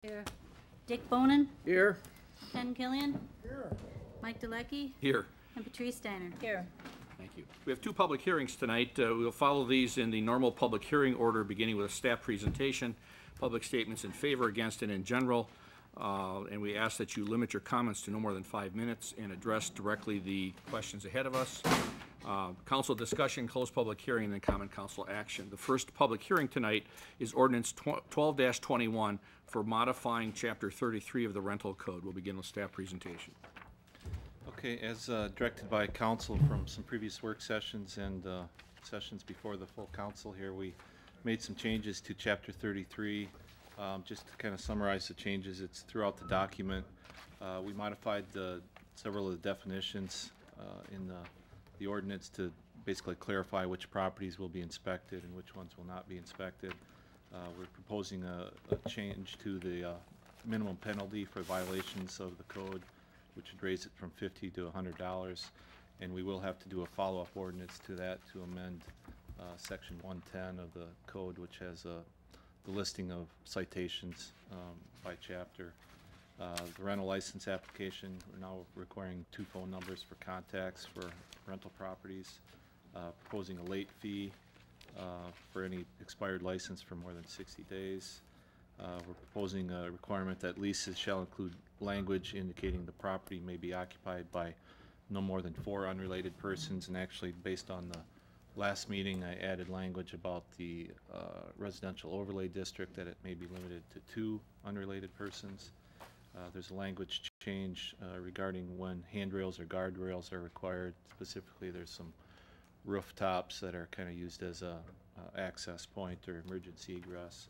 Here. Dick Bonin, Here. Ken Killian, Here. Mike Delecky, Here. and Patrice Steiner. Here. Thank you. We have two public hearings tonight. We'll follow these in the normal public hearing order, beginning with a staff presentation, public statements in favor, against, and in general. And we ask that you limit your comments to no more than 5 minutes and address directly the questions ahead of us. Council discussion, closed public hearing, and then common council action. The first public hearing tonight is ordinance 12-21 for modifying chapter 33 of the rental code. We'll begin with staff presentation. Okay, as directed by council from some previous work sessions and sessions before the full council here, we made some changes to chapter 33. Just to kind of summarize the changes, it's throughout the document. We modified several of the definitions in the ordinance to basically clarify which properties will be inspected and which ones will not be inspected. We're proposing a change to the minimum penalty for violations of the code, which would raise it from $50 to $100, and we will have to do a follow-up ordinance to that to amend section 110 of the code, which has the listing of citations by chapter. The rental license application, we're now requiring 2 phone numbers for contacts for rental properties, proposing a late fee for any expired license for more than 60 days. We're proposing a requirement that leases shall include language indicating the property may be occupied by no more than 4 unrelated persons, and actually based on the last meeting I added language about the residential overlay district that it may be limited to 2 unrelated persons. There's a language change regarding when handrails or guardrails are required. Specifically, there's some rooftops that are kind of used as a access point or emergency egress.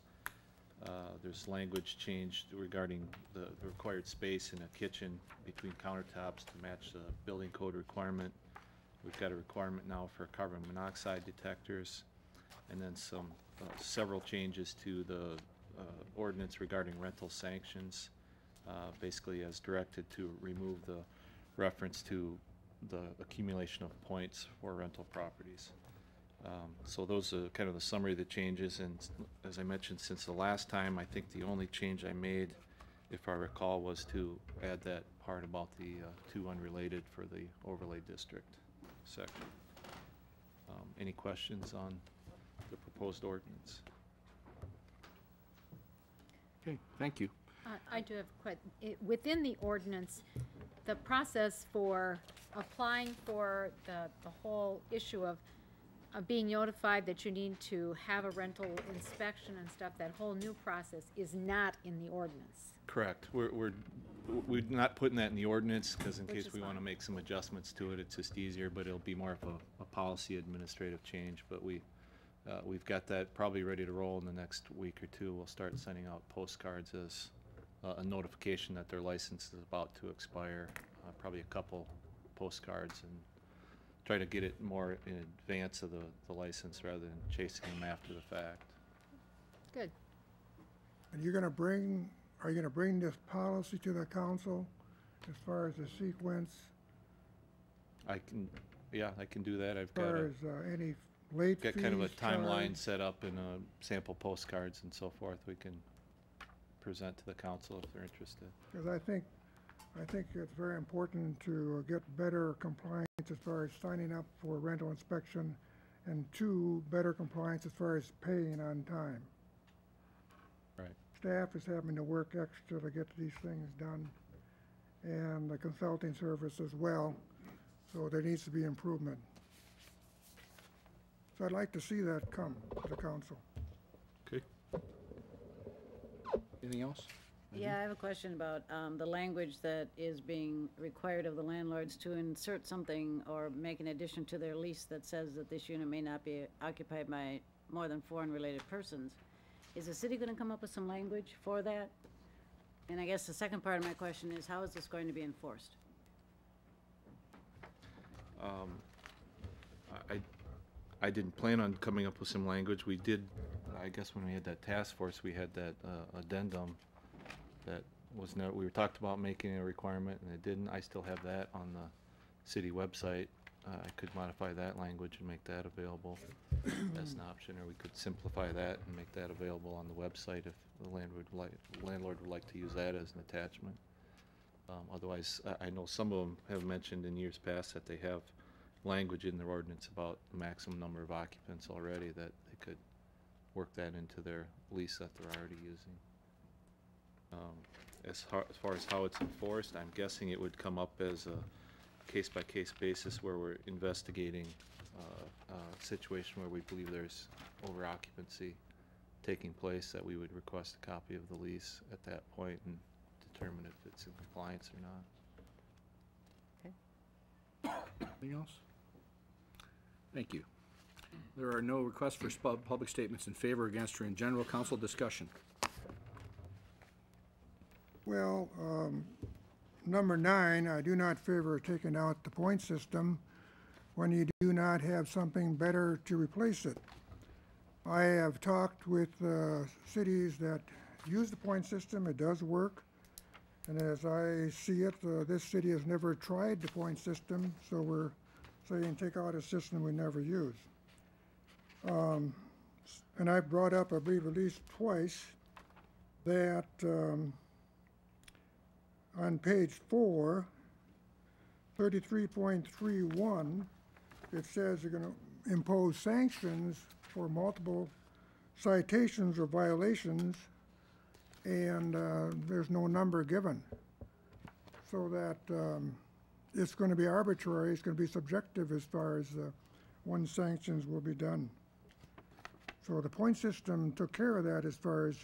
There's language changed regarding the required space in a kitchen between countertops to match the building code requirement. We've got a requirement now for carbon monoxide detectors, and then some several changes to the ordinance regarding rental sanctions, basically as directed to remove the reference to the accumulation of points for rental properties. So those are kind of the summary of the changes, and as I mentioned, since the last time, I think the only change I made, if I recall, was to add that part about the 2 unrelated for the overlay district section. Any questions on the proposed ordinance? Okay, thank you. I do have within the ordinance, the process for applying for the whole issue of being notified that you need to have a rental inspection and stuff, that whole new process is not in the ordinance. Correct. We're not putting that in the ordinance because in Which case is we want to fine. make some adjustments to it, it's just easier, but it'll be more of a policy administrative change. But we've got that probably ready to roll in the next week or 2. We'll start sending out postcards as a notification that their license is about to expire, probably a couple postcards, and try to get it more in advance of the license rather than chasing them after the fact. Good. And are you gonna bring this policy to the council as far as the sequence, I can do that. I've as far as any late fees got kind of a timeline charged? set up and sample postcards and so forth we can present to the council if they're interested. Because I think it's very important to get better compliance as far as signing up for rental inspection, and 2, better compliance as far as paying on time. Right. Staff is having to work extra to get these things done, and the consulting service as well, so there needs to be improvement. So I'd like to see that come to the council. Okay. Anything else? Yeah, I have a question about the language that is being required of the landlords to insert something or make an addition to their lease that says that this unit may not be occupied by more than 4 unrelated persons. Is the city going to come up with some language for that? And I guess the second part of my question is, how is this going to be enforced? I didn't plan on coming up with some language. We did, I guess when we had that task force, we had that addendum that was we were talked about making a requirement and it didn't. I still have that on the city website. I could modify that language and make that available as an option, or we could simplify that and make that available on the website if the landlord would like to use that as an attachment. Otherwise, I know some of them have mentioned in years past that they have language in their ordinance about the maximum number of occupants already, that they could work that into their lease that they're already using. As far as how it's enforced, I'm guessing it would come up as a case-by-case basis where we're investigating a situation where we believe there's over-occupancy taking place, that we would request a copy of the lease at that point and determine if it's in compliance or not. Anything else? Thank you. There are no requests for public statements in favor or against or in general. Council discussion. Well, number 9, I do not favor taking out the point system when you do not have something better to replace it. I have talked with cities that use the point system. It does work. And as I see it, this city has never tried the point system, so we're saying take out a system we never use. And I brought up, I believe, at least twice that on page 4, 33.31, it says you're going to impose sanctions for multiple citations or violations, and there's no number given. So that it's going to be arbitrary, it's going to be subjective as far as when sanctions will be done. So the point system took care of that as far as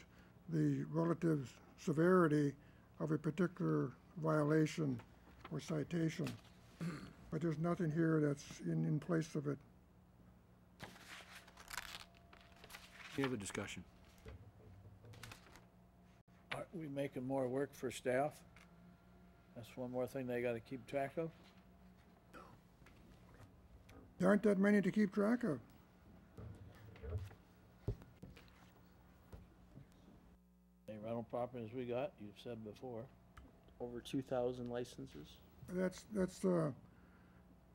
the relative severity of a particular violation or citation. But there's nothing here that's in place of it. Any other discussion? Aren't we making more work for staff? That's one more thing they gotta keep track of. There aren't that many to keep track of. The rental properties we got, you've said before. Over 2,000 licenses.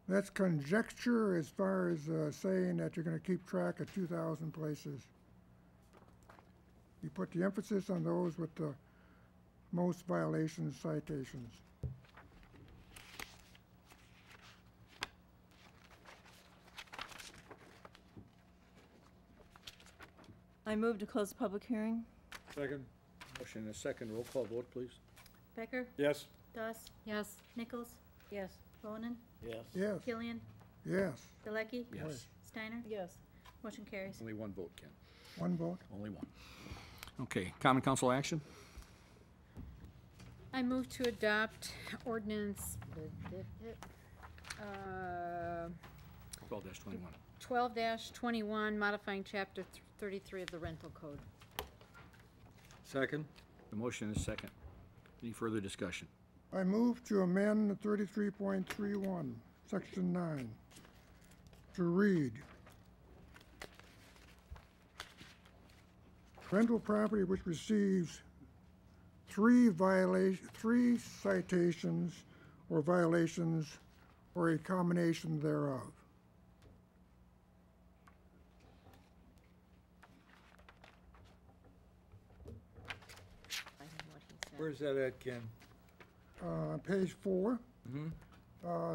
That's conjecture as far as saying that you're going to keep track of 2,000 places. You put the emphasis on those with the most violations, citations. I move to close the public hearing. Second. Motion and a second. Roll call vote, please. Becker? Yes. Doss? Yes. Nichols? Yes. Bonin? Yes. Yes, Killian? yes, Galecki? Yes. Steiner? Yes. Motion carries. Only one vote, Ken. one vote. Only one. Okay, common council action? I move to adopt ordinance 12-21. 12-21, modifying chapter 33 of the rental code. Second. The motion is second. Any further discussion? I move to amend 33.31, section 9, to read, rental property which receives three citations or violations or a combination thereof. I have what he said. Where's that at, Ken? Page 4,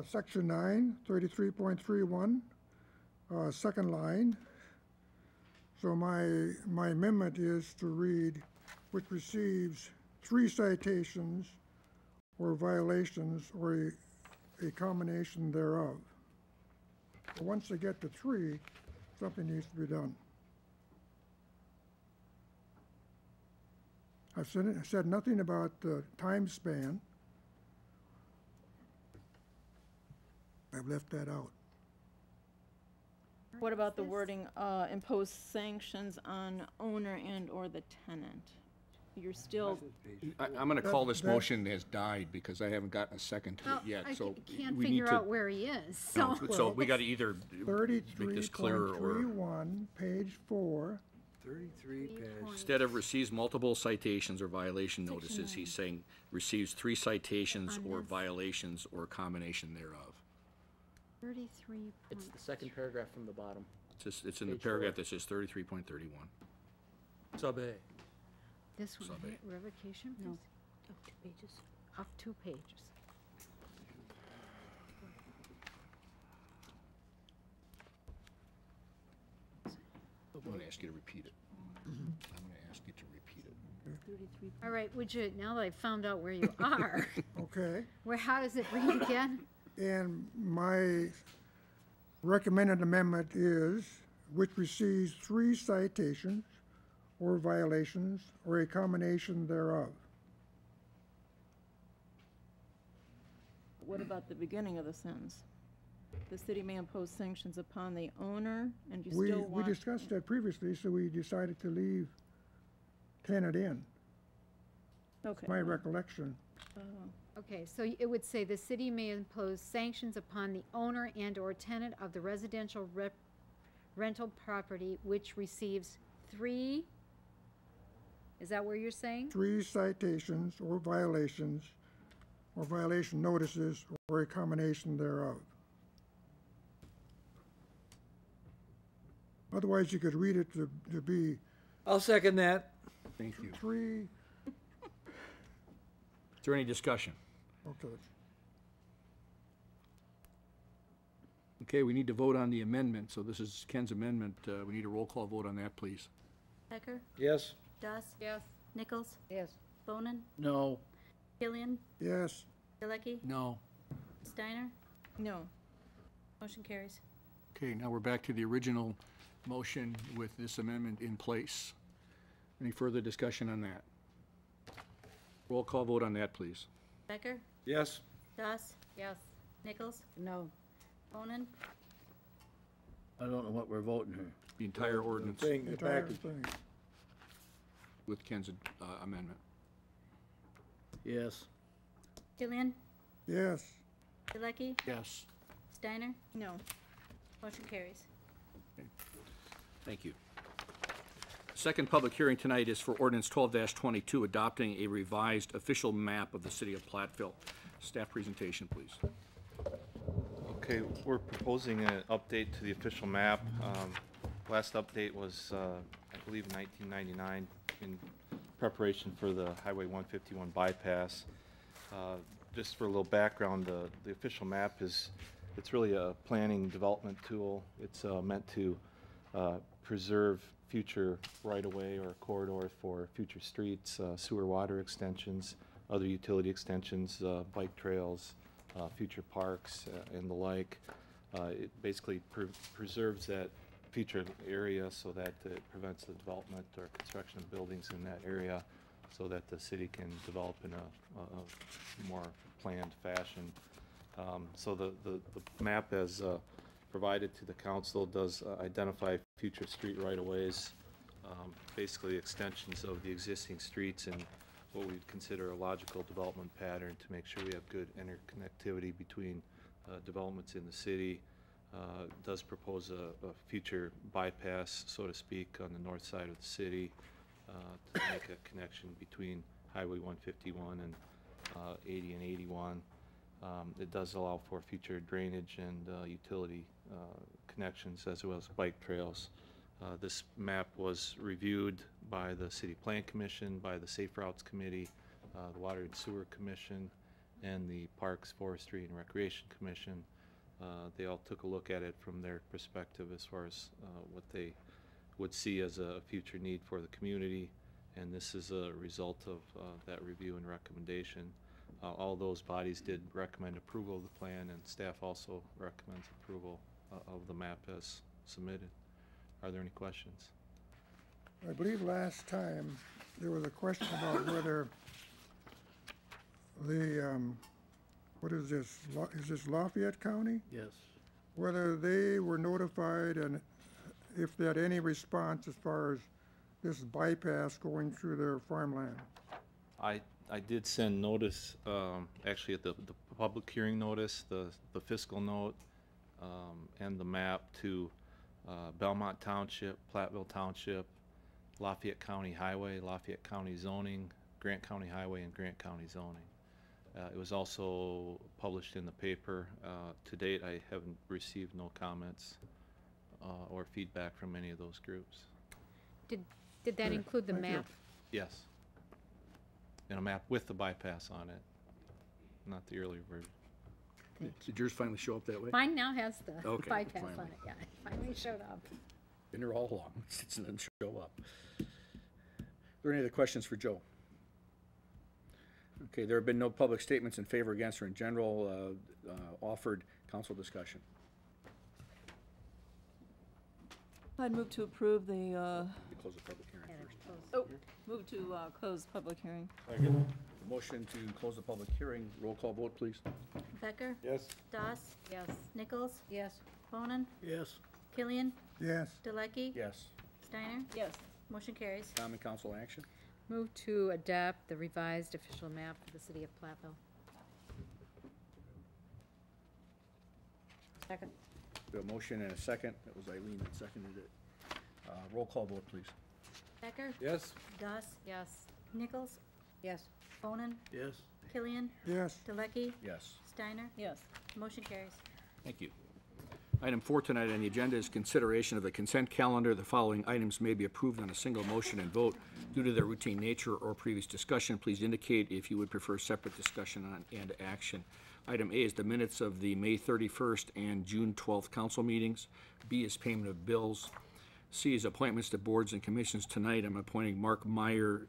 section 9, 33.31, second line. So my amendment is to read, which receives three citations or violations or a combination thereof. But once they get to 3, something needs to be done. I've said nothing about the time span. I've left that out. What about the wording, impose sanctions on owner and or the tenant? You're still, I'm going to call this That- motion as died because I haven't gotten a second to it Well, yet, I so can't we need figure to. out where he is, so. No, so we got to either make this clearer or 33.31, page 4, 33 page. instead of receives multiple citations or violation notices, Section he's saying receives 3 citations On or this. violations or a combination thereof. 33. It's the second paragraph from the bottom. It's in the Page paragraph 4. that says 33.31. Sub A. This one, Sub A. right? Revocation, No. please? Up 2 pages. Of 2 pages. I'm going to ask you to repeat it. I'm going to ask you to repeat it. All right, would you, now that I've found out where you are, Okay, how does it read again? and my recommended amendment is, which receives 3 citations or violations or a combination thereof. What about the beginning of the sentence? The city may impose sanctions upon the owner, and you We still want. discussed that previously, so we decided to leave tenant in, Okay. my recollection. Okay, so it would say the city may impose sanctions upon the owner and/or tenant of the residential rental property which receives 3, is that where you're saying? 3 citations or violations or violation notices or a combination thereof. Otherwise, you could read it to be I'll second that. Thank you. 3, Is there any discussion? okay. Okay, we need to vote on the amendment, so this is Ken's amendment. We need a roll call vote on that, please. Becker, Yes? Doss, Yes. Nichols, Yes. Bonin, No. Killian, Yes, Pilecki, No. Steiner, No. motion carries. Okay, now we're back to the original motion with this amendment in place. Any further discussion on that? Roll call vote on that, please. Becker, Yes? Doss, Yes. Nichols, No. Bonin, I don't know what we're voting here. The entire ordinance Thing, the entire package. thing. with Ken's amendment. Yes. Killian, Yes, Pilecki, Yes. Steiner, No. motion carries. Thank you. Second public hearing tonight is for ordinance 12-22, adopting a revised official map of the city of Platteville. Staff presentation, please. Okay, we're proposing an update to the official map. Last update was, I believe, 1999 in preparation for the Highway 151 bypass. Just for a little background, the official map it's really a planning development tool. It's meant to preserve future right-of-way or corridor for future streets, sewer water extensions, other utility extensions, bike trails, future parks, and the like. It basically preserves that future area so that it prevents the development or construction of buildings in that area so that the city can develop in a more planned fashion. So the map as provided to the council does identify future street right-of-ways, basically extensions of the existing streets and what we'd consider a logical development pattern to make sure we have good interconnectivity between developments in the city. Does propose a future bypass, so to speak, on the north side of the city to make a connection between Highway 151 and 80 and 81. It does allow for future drainage and utility connections as well as bike trails. This map was reviewed by the City Plan Commission, by the Safe Routes Committee, the Water and Sewer Commission, and the Parks, Forestry, and Recreation Commission. They all took a look at it from their perspective as far as what they would see as a future need for the community, and this is a result of that review and recommendation. All those bodies did recommend approval of the plan, and staff also recommends approval of the map as submitted. Are there any questions? I believe last time there was a question about whether the, what is this, is this Lafayette County? Yes. Whether they were notified and if they had any response as far as this bypass going through their farmland. I did send notice, actually at the public hearing notice, the fiscal note, and the map to Belmont Township, Platteville Township, Lafayette County Highway, Lafayette County Zoning, Grant County Highway, and Grant County Zoning. It was also published in the paper. To date, I haven't received no comments or feedback from any of those groups. Did that include the thank you. map? Yes. And a map with the bypass on it, not the earlier version. Did yours finally show up that way? Mine now has the Okay, bypass finally. on it, yeah, it finally showed up. Been there all along. It didn't show up. Are there any other questions for Joe? Okay, there have been no public statements in favor, against, or in general offered. Council discussion. I'd move to approve the, We close the public hearing first. oh, move to close public hearing. Motion to close the public hearing. Roll call vote, please. Becker? Yes. Doss? Yes. Nichols? Yes. Bonin? Yes. Killian? Yes, Delecky? Yes. Steiner? Yes. Motion carries. Common council action. Move to adopt the revised official map for the city of Platteville. Second. We have a motion and a second. That was Eileen that seconded it. Roll call vote, please. Becker? Yes. Doss? Yes. Nichols? Yes. Bonin? Yes. Killian? yes, Delecky? Yes. Steiner? Yes. Motion carries. Thank you. Item 4 tonight on the agenda is consideration of the consent calendar. The following items may be approved on a single motion and vote. Due to their routine nature or previous discussion, please indicate if you would prefer separate discussion on and action. Item A is the minutes of the May 31st and June 12th council meetings. B is payment of bills. C is appointments to boards and commissions. Tonight, I'm appointing Mark Meyer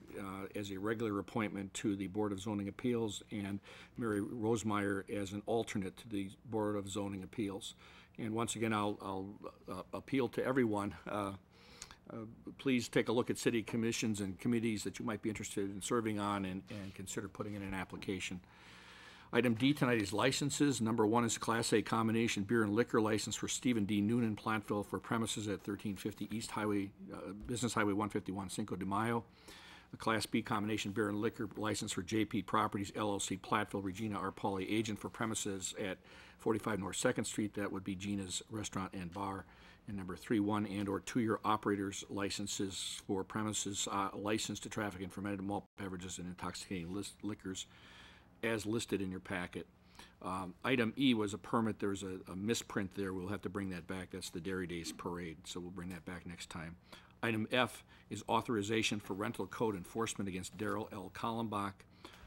as a regular appointment to the Board of Zoning Appeals and Mary Rosemeyer as an alternate to the Board of Zoning Appeals. And once again, I'll appeal to everyone. Please take a look at city commissions and committees that you might be interested in serving on and consider putting in an application. Item D tonight is licenses. Number 1 is Class A combination beer and liquor license for Stephen D. Noonan, Platteville, for premises at 1350 East Highway, Business Highway 151, Cinco de Mayo. A Class B combination beer and liquor license for JP Properties LLC, Platteville, Regina R. Pauley, agent, for premises at 45 North 2nd Street. That would be Gina's Restaurant and Bar. And number 3, 1 and/or 2-year operators licenses for premises licensed to traffic in fermented malt beverages and intoxicating liquors, as listed in your packet. Item E was a permit. There's a misprint there. We'll have to bring that back. That's the Dairy Days Parade, so we'll bring that back next time. Item F is authorization for rental code enforcement against Darrell L. Kallenbach.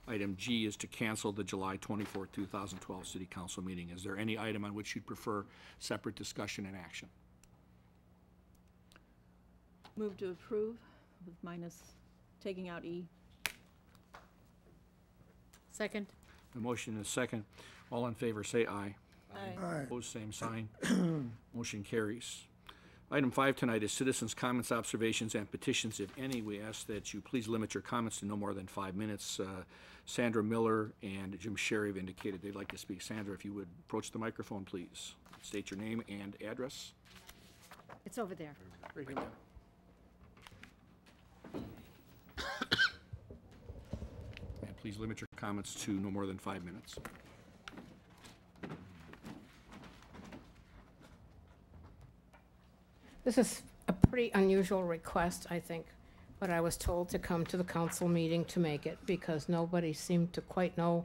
Item G is to cancel the July 24, 2012 City Council meeting. Is there any item on which you'd prefer separate discussion and action? Move to approve with minus taking out E. Second? A motion and a second. All in favor, say aye. Aye. aye, Opposed, same sign. Motion carries. Item 5 tonight is citizens' comments, observations, and petitions. If any, we ask that you please limit your comments to no more than 5 minutes. Sandra Miller and Jim Sherry have indicated they'd like to speak. Sandra, if you would approach the microphone, please. State your name and address. It's over there. And please limit your comments to no more than 5 minutes. This is a pretty unusual request, I think, but I was told to come to the council meeting to make it because nobody seemed to quite know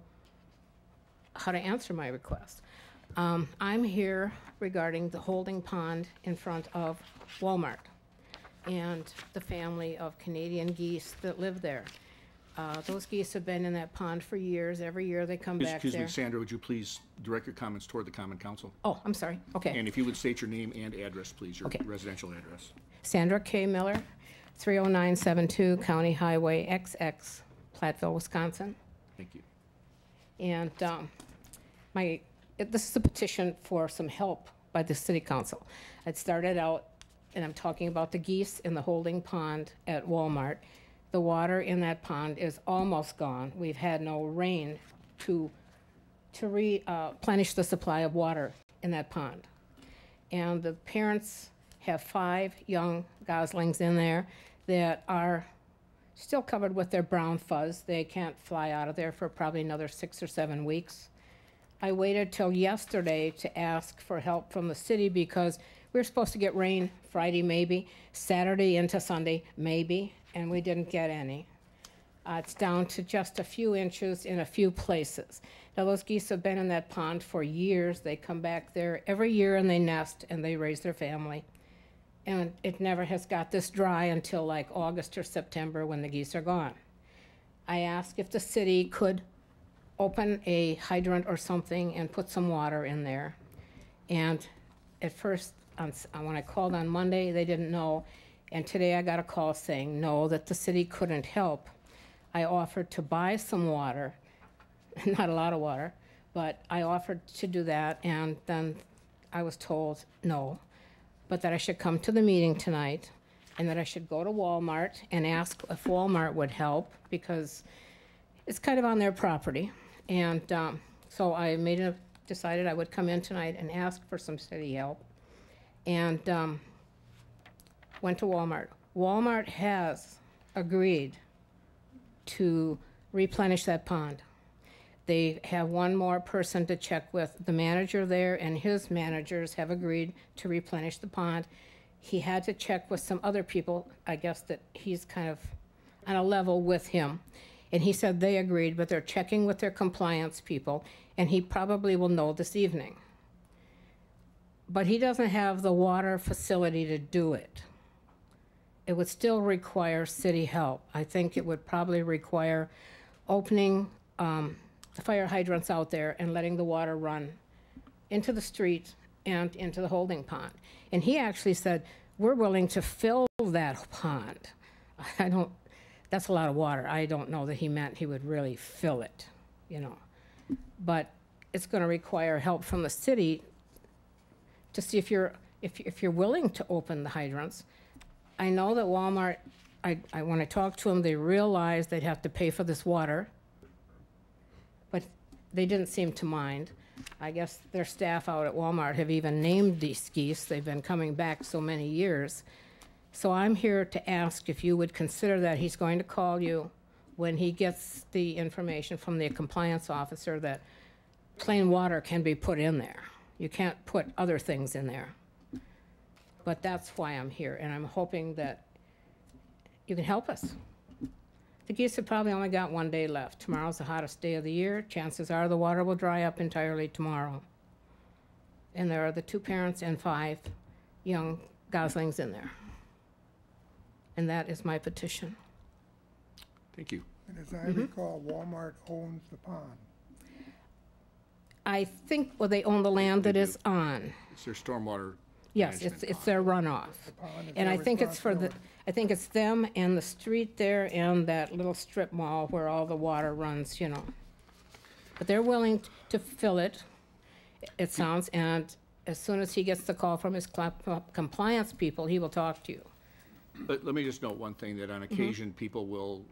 how to answer my request. I'm here regarding the holding pond in front of Walmart and the family of Canadian geese that live there. Those geese have been in that pond for years. Every year they come back there. Excuse me, Sandra, would you please direct your comments toward the Common Council? Oh, I'm sorry. Okay. And if you would state your name and address, please, your Okay. residential address. Sandra K. Miller, 30972 County Highway XX, Platteville, Wisconsin. Thank you. And this is a petition for some help by the city council. It started out, and I'm talking about the geese in the holding pond at Walmart. The water in that pond is almost gone. We've had no rain to replenish the supply of water in that pond. And the parents have 5 young goslings in there that are still covered with their brown fuzz. They can't fly out of there for probably another 6 or 7 weeks. I waited till yesterday to ask for help from the city because we were supposed to get rain Friday maybe, Saturday into Sunday maybe, and we didn't get any. It's down to just a few inches in a few places. Now, those geese have been in that pond for years. They come back there every year and they nest and they raise their family. And it never has got this dry until like August or September when the geese are gone. I asked if the city could open a hydrant or something and put some water in there. And at first, when I called on Monday, they didn't know. And today I got a call saying no, that the city couldn't help. I offered to buy some water, not a lot of water, but I offered to do that, and then I was told no, but that I should come to the meeting tonight, and that I should go to Walmart and ask if Walmart would help, because it's kind of on their property. And so I decided I would come in tonight and ask for some city help, and went to Walmart. Walmart has agreed to replenish that pond. They have one more person to check with. The manager there and his managers have agreed to replenish the pond. He had to check with some other people, I guess that he's kind of on a level with him. And he said they agreed, but they're checking with their compliance people, and he probably will know this evening. But he doesn't have the water facility to do it. It would still require city help. I think it would probably require opening the fire hydrants out there and letting the water run into the street and into the holding pond. And he actually said, we're willing to fill that pond. That's a lot of water. I don't know that he meant he would really fill it, you know. But it's going to require help from the city to see if you're willing to open the hydrants. I know that Walmart, when I talked to them, they realized they'd have to pay for this water, but they didn't seem to mind. I guess their staff out at Walmart have even named these geese. They've been coming back so many years. So I'm here to ask if you would consider that. He's going to call you when he gets the information from the compliance officer that plain water can be put in there. You can't put other things in there. But that's why I'm here, and I'm hoping that you can help us. The geese have probably only got one day left. Tomorrow's the hottest day of the year. Chances are the water will dry up entirely tomorrow. And there are the 2 parents and 5 young goslings in there. And that is my petition. Thank you. And as I recall, Walmart owns the pond. I think, well, they own the land that is on. It's their stormwater. Yes, it's their runoff. And I think it's I think it's them and the street there and that little strip mall where all the water runs, you know. But they're willing to fill it, it sounds, and as soon as he gets the call from his compliance people, he will talk to you. Let me just note one thing, that on occasion, people will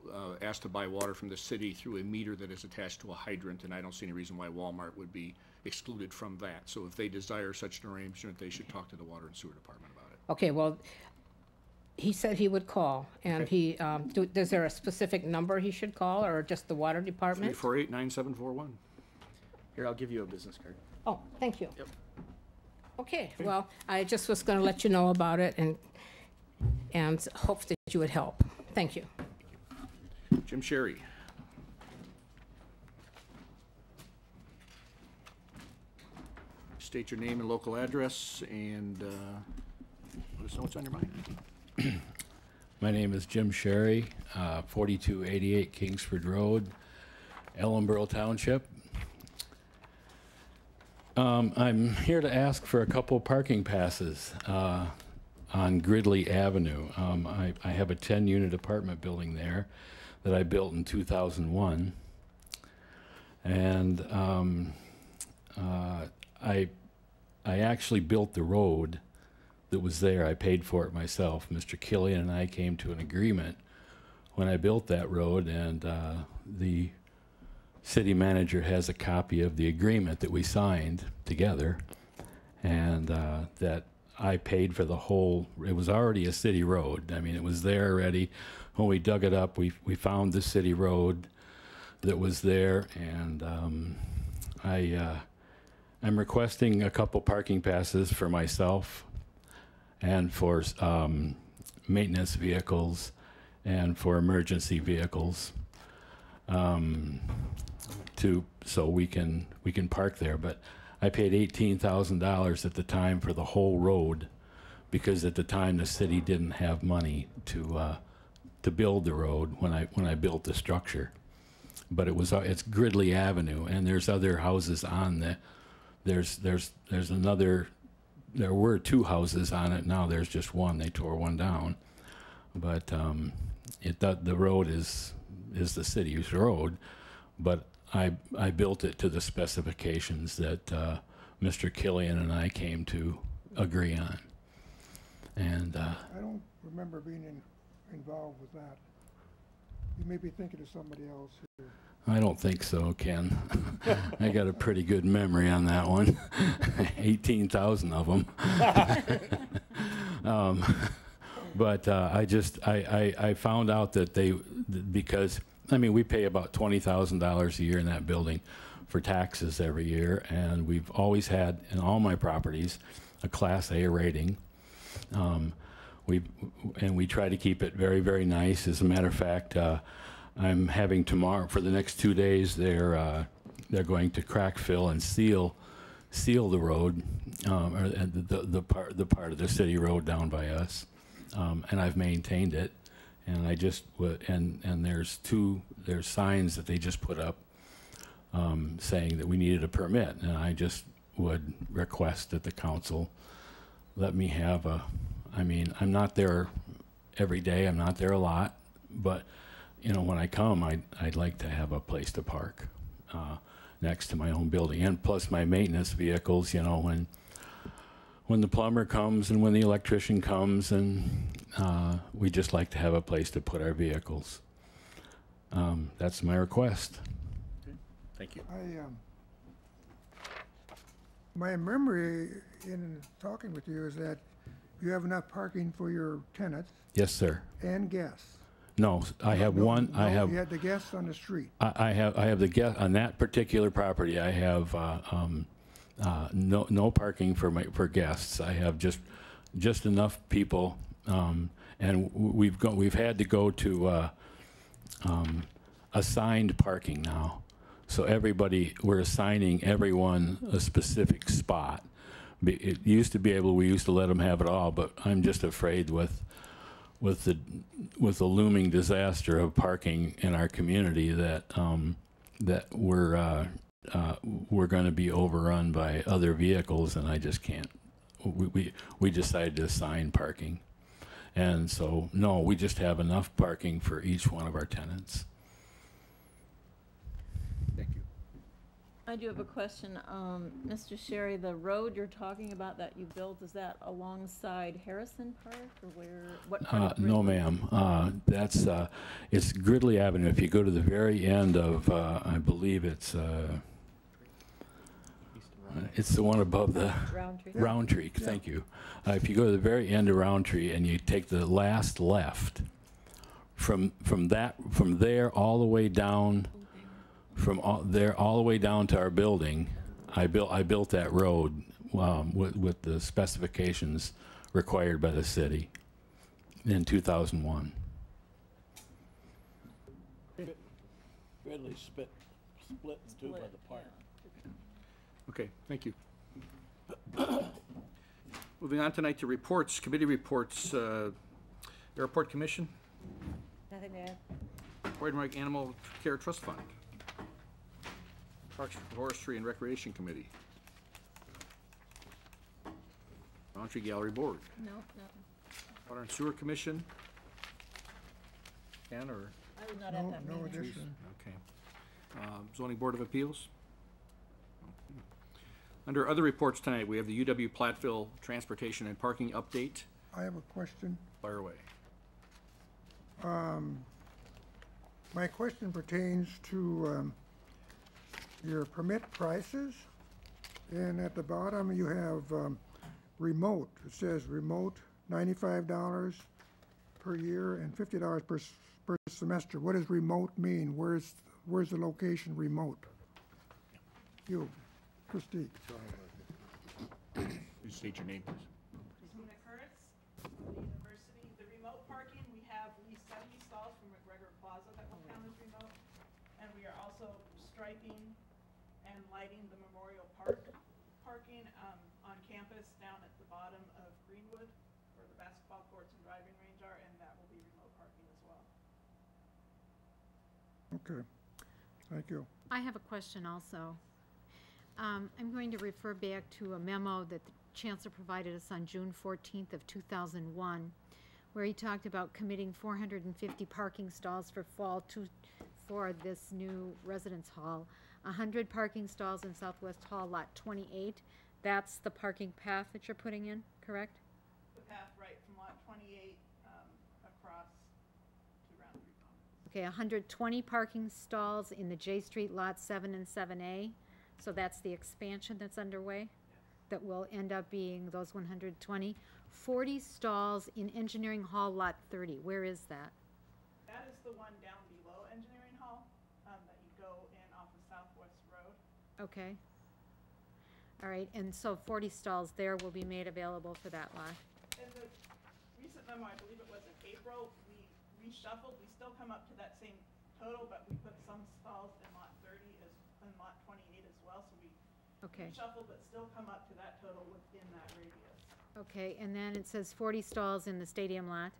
ask to buy water from the city through a meter that is attached to a hydrant, and I don't see any reason why Walmart would be excluded from that. So if they desire such an arrangement, they should talk to the Water and Sewer Department about it. Okay, well, he said he would call, and Okay. Is there a specific number he should call, or just the water department? 348-9741. Here, I'll give you a business card. Oh, thank you. Yep. Okay, well, I just was gonna let you know about it and hope that you would help. Thank you. Jim Sherry. State your name and local address, and let us know what's on your mind. My name is Jim Sherry, 4288 Kingsford Road, Ellenboro Township. I'm here to ask for a couple parking passes on Gridley Avenue. I have a 10-unit apartment building there that I built in 2001. And I actually built the road that was there. I paid for it myself. Mr. Killian and I came to an agreement when I built that road, and the city manager has a copy of the agreement that we signed together, and that I paid for the whole. It was already a city road. I mean, it was there already. When we dug it up, we found the city road that was there, and I'm requesting a couple parking passes for myself and for maintenance vehicles and for emergency vehicles. so we can park there. But I paid $18,000 at the time for the whole road, because at the time the city didn't have money to build the road when I built the structure. But it's Gridley Avenue, and there's other houses on the. There's another. There were 2 houses on it. Now there's just one. They tore one down, but the road is the city's road. But I built it to the specifications that Mr. Killian and I came to agree on. And I don't remember being involved with that. You may be thinking of somebody else here. I don't think so, Ken. I got a pretty good memory on that one. 18,000 of them. But I found out that because, I mean, we pay about $20,000 a year in that building for taxes every year, and we've always had, in all my properties, a Class A rating. We try to keep it very, very nice. As a matter of fact, I'm having tomorrow, for the next 2 days, they're going to crack fill and seal the road, or the part of the city road down by us, and I've maintained it. And I just and there's signs that they just put up saying that we needed a permit, and I just would request that the council let me have I mean, I'm not there every day, I'm not there a lot, but you know, when I come, I'd like to have a place to park next to my own building, and plus my maintenance vehicles. You know, when the plumber comes and when the electrician comes, and we just like to have a place to put our vehicles. That's my request. Okay. Thank you. My memory in talking with you is that you have enough parking for your tenants Yes, sir. and guests. No, I have one. I have. You had the guests on the street. I have the guest on that particular property. I have no parking for guests. I have just enough people, and we've had to go to assigned parking now. So we're assigning everyone a specific spot. It used to be we used to let them have it all, but I'm just afraid with the looming disaster of parking in our community that we're going to be overrun by other vehicles, and I just can't. We decided to assign parking, and so no, we just have enough parking for each one of our tenants. Thank you. I do have a question. Mr. Sherry, the road you're talking about that you built, is that alongside Harrison Park, or where? What part of No, Gridley? ma'am. It's Gridley Avenue. If you go to the very end of, I believe it's the one above the Roundtree. Roundtree. Thank you. If you go to the very end of Roundtree and you take the last left, from there all the way down. There all the way down to our building, I built that road with the specifications required by the city in 2001. Gridley split in two by the park. Okay, thank you. Moving on tonight to reports, committee reports. Airport Commission, Nothing to add. Roaring Animal Care Trust Fund, Parks, Forestry, and Recreation Committee, Roundtree Gallery Board, No, no. Water and Sewer Commission. Ken, or, I was not at that No meeting. addition. okay. Zoning Board of Appeals. Okay. Under other reports tonight, we have the UW Platteville Transportation and Parking Update. I have a question. Fire away. My question pertains to your permit prices. And at the bottom, you have remote. It says remote, $95 per year and $50 per semester. What does remote mean? Where's the location remote? You, Christie. You state your name, please. Christina Curtis, from the university. The remote parking, we have at least 70 stalls from McGregor Plaza that will count as remote. And are also striping and lighting the Memorial Park parking on campus down at the bottom of Greenwood, where the basketball courts and driving range are, and that will be remote parking as well. Okay, thank you. I have a question also. I'm going to refer back to a memo that the Chancellor provided us on June 14th of 2001, where he talked about committing 450 parking stalls for for this new residence hall. 100 parking stalls in Southwest Hall, lot 28. That's the parking path that you're putting in, correct? The path right from lot 28 across to Round 3 Commons. Okay, 120 parking stalls in the J Street Lot 7 and 7A. So that's the expansion that's underway? That will end up being those 120. 40 stalls in Engineering Hall Lot 30. Where is that? That is the one down below Engineering Hall that you go in off of Southwest Road. Okay. All right, and so 40 stalls there will be made available for that lot. In the recent memo, I believe it was in April, we reshuffled. We still come up to that same total, but we put some stalls in lot 30 and lot 28 as well. So we reshuffled, but still come up to that total within that radius. Okay, and then it says 40 stalls in the stadium lot.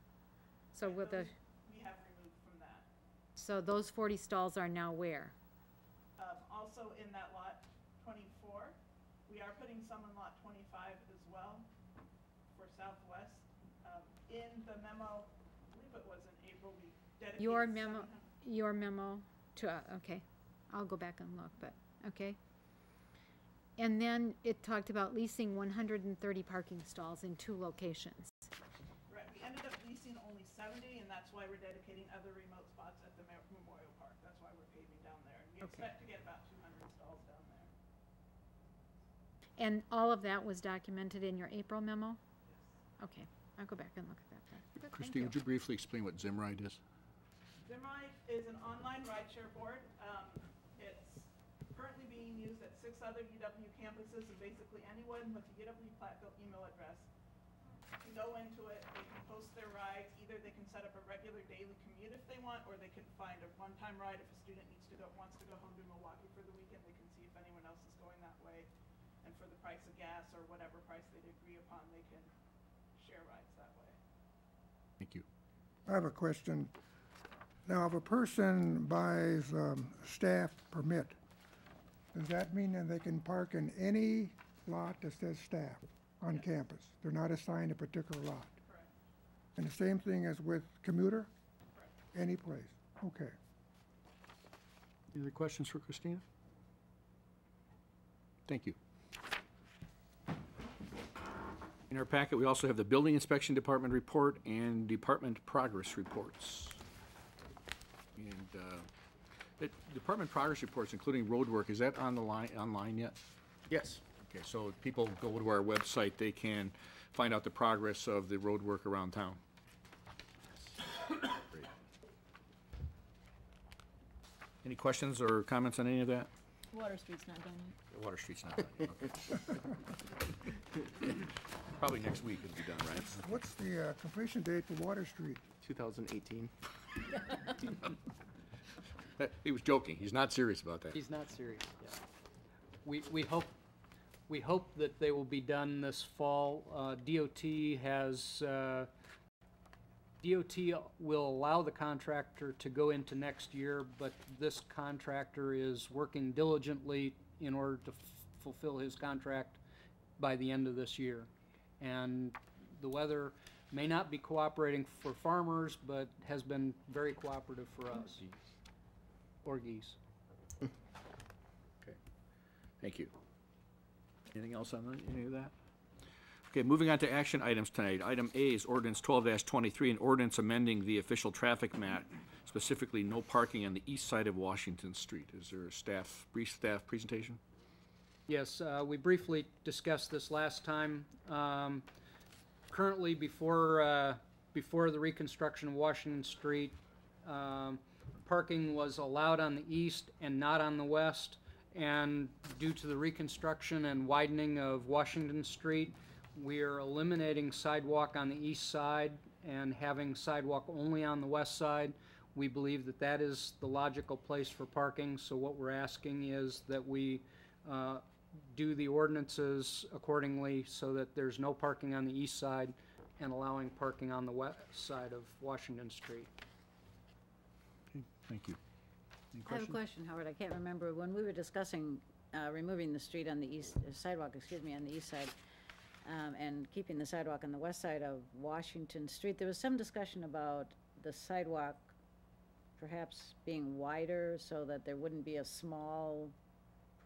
So with the, We have removed from that. so those 40 stalls are now where? Also in that lot 24, we are putting some in lot 25 as well for Southwest. In the memo, I believe it was in April, we dedicated Your memo to, okay, I'll go back and look, but, okay. And then it talked about leasing 130 parking stalls in 2 locations. Right, we ended up leasing only 70, and that's why we're dedicating other remote spots at the Memorial Park. That's why we're paving down there. And we expect to get about 200 stalls down there. And all of that was documented in your April memo? Yes. Okay, I'll go back and look at that then. Good, thank Christine, would you briefly explain what Zimride is? Zimride is an online rideshare board. It's currently being used at 6 other UW campuses, and basically anyone with a UW Platteville email address can go into it, they can post their rides. Either they can set up a regular daily commute if they want, or they can find a one-time ride if a student wants to go home to Milwaukee for the weekend. They can see if anyone else is going that way, and for the price of gas or whatever price they'd agree upon, they can share rides that way. Thank you. I have a question. Now, if a person buys a staff permit, does that mean that they can park in any lot that says staff on campus? They're not assigned a particular lot? Correct. And the same thing as with commuter? Correct. Any place? Okay. Any other questions for Christina? Thank you. In our packet, we also have the Building Inspection Department report and Department Progress reports. And the Department Progress reports, including road work, is that on the online yet? Yes. Okay, so if people go to our website, they can find out the progress of the road work around town. Great. Any questions or comments on any of that? Water Street's not done yet. Water Street's not done yet, okay. Probably next week it'll be done, right? What's the completion date for Water Street? 2018. He was joking. He's not serious about that. He's not serious, yeah. We hope that they will be done this fall. DOT will allow the contractor to go into next year, but this contractor is working diligently in order to fulfill his contract by the end of this year. And the weather may not be cooperating for farmers, but has been very cooperative for us. Or geese. Okay, thank you. Anything else on any of that? Okay, moving on to action items tonight. Item A is ordinance 12-23, an ordinance amending the official traffic map, specifically no parking on the east side of Washington Street. Is there a brief staff presentation? Yes, we briefly discussed this last time. Currently, before the reconstruction of Washington Street, parking was allowed on the east and not on the west. And due to the reconstruction and widening of Washington Street, we are eliminating sidewalk on the east side and having sidewalk only on the west side. We believe that that is the logical place for parking, so what we're asking is that we do the ordinances accordingly so that there's no parking on the east side and allowing parking on the west side of Washington Street. Okay, thank you. Any I have a questions? question, Howard. I can't remember, when we were discussing removing the street on the east, sidewalk, excuse me, on the east side, and keeping the sidewalk on the west side of Washington Street, there was some discussion about the sidewalk perhaps being wider so that there wouldn't be a small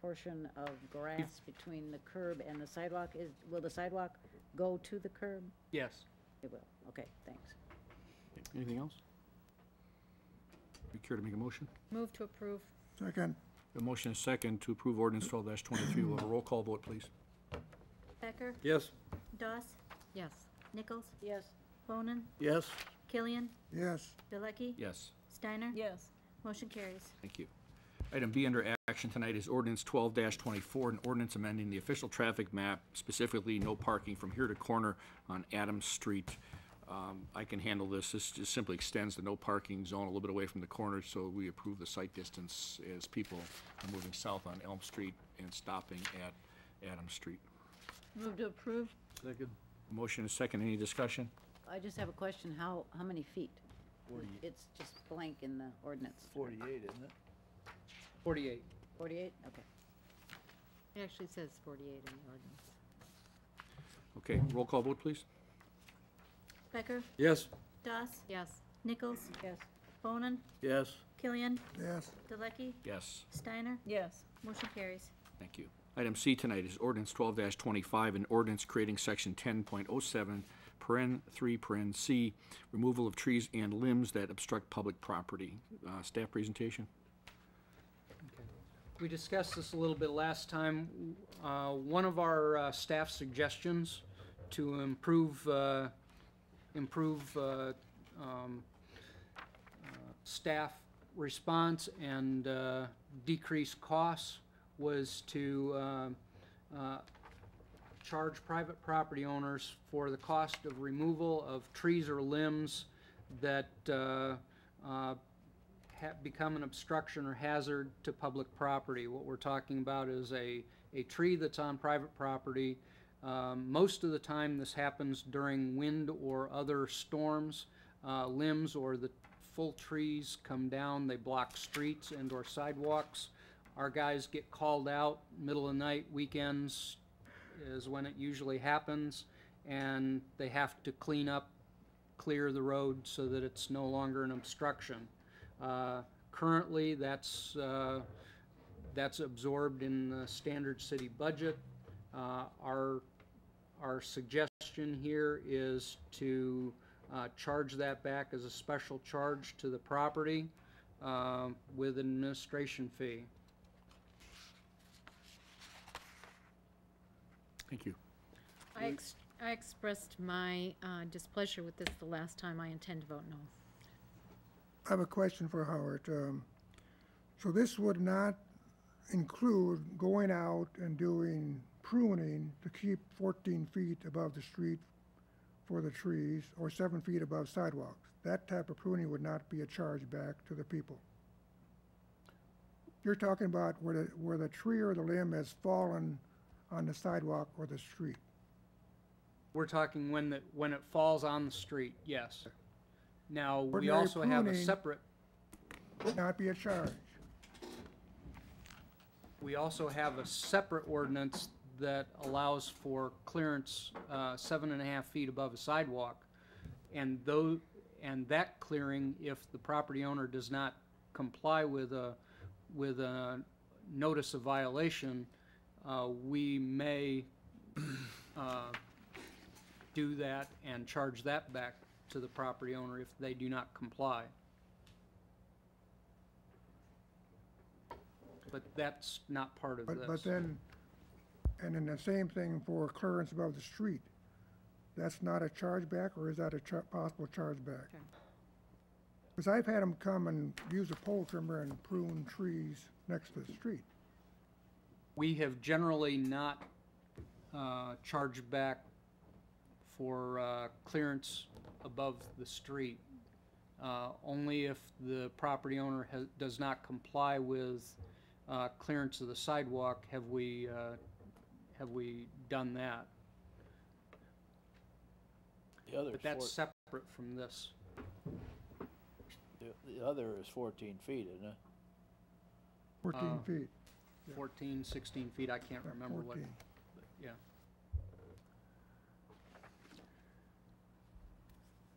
portion of grass between the curb and the sidewalk. Will the sidewalk go to the curb? Yes. It will. Okay, thanks. Anything else? You care to make a motion? Move to approve. Second, A motion is second to approve ordinance 12-23. We'll have a roll call vote, please. Becker, Yes. Doss, Yes. Nichols, Yes. Bonin, Yes. Killian, yes. Bilecki, Yes. Steiner. Yes. Motion carries. Thank you. Item B under action tonight is ordinance 12-24, an ordinance amending the official traffic map, specifically no parking from here to corner on Adams Street. I can handle this. This just simply extends the no parking zone a little bit away from the corner, so we approve the site distance as people are moving south on Elm Street and stopping at Adams Street. Move to approve? Second. Motion is second. Any discussion? I just have a question. How many feet? It's just blank in the ordinance. 48, isn't it? 48. 48? Okay. It actually says 48 in the ordinance. Okay, roll call vote, please. Becker, Yes. Doss, Yes. Nichols, Yes. Bonin, Yes. Killian, Yes. Bilecki, Yes. Steiner. Yes. Motion carries. Thank you. Item C tonight is ordinance 12-25, an ordinance creating section 10.07, paren 3, paren C, removal of trees and limbs that obstruct public property. Staff presentation? We discussed this a little bit last time. One of our staff suggestions to improve staff response and decrease costs was to charge private property owners for the cost of removal of trees or limbs that become an obstruction or hazard to public property. What we're talking about is a tree that's on private property. Most of the time this happens during wind or other storms. Limbs or the full trees come down, they block streets and or sidewalks. Our guys get called out middle of the night, weekends is when it usually happens, and they have to clear the road so that it's no longer an obstruction. Currently, that's absorbed in the standard city budget. Our suggestion here is to charge that back as a special charge to the property with an administration fee. Thank you. I expressed my displeasure with this the last time. I intend to vote no. I have a question for Howard. So this would not include going out and doing pruning to keep 14 feet above the street for the trees or 7 feet above sidewalks. That type of pruning would not be a charge back to the people. You're talking about where the tree or the limb has fallen on the sidewalk or the street. We're talking when it falls on the street, yes. Now, we Ordinary also have a pruning- separate, Would not be a charge. we also have a separate ordinance that allows for clearance 7.5 feet above a sidewalk. And that clearing, if the property owner does not comply with a notice of violation, we may do that and charge that back to the property owner if they do not comply. But that's not part of this. But then, and then the same thing for clearance above the street. That's not a chargeback, or is that a possible chargeback? Because I've had them come and use a pole trimmer and prune trees next to the street. We have generally not charged back for clearance above the street. Only if the property owner does not comply with clearance of the sidewalk have we done that. The other But that's separate from this. the other is 14 feet, isn't it? 14 feet. 14, 16 feet, I can't remember what, 14. yeah.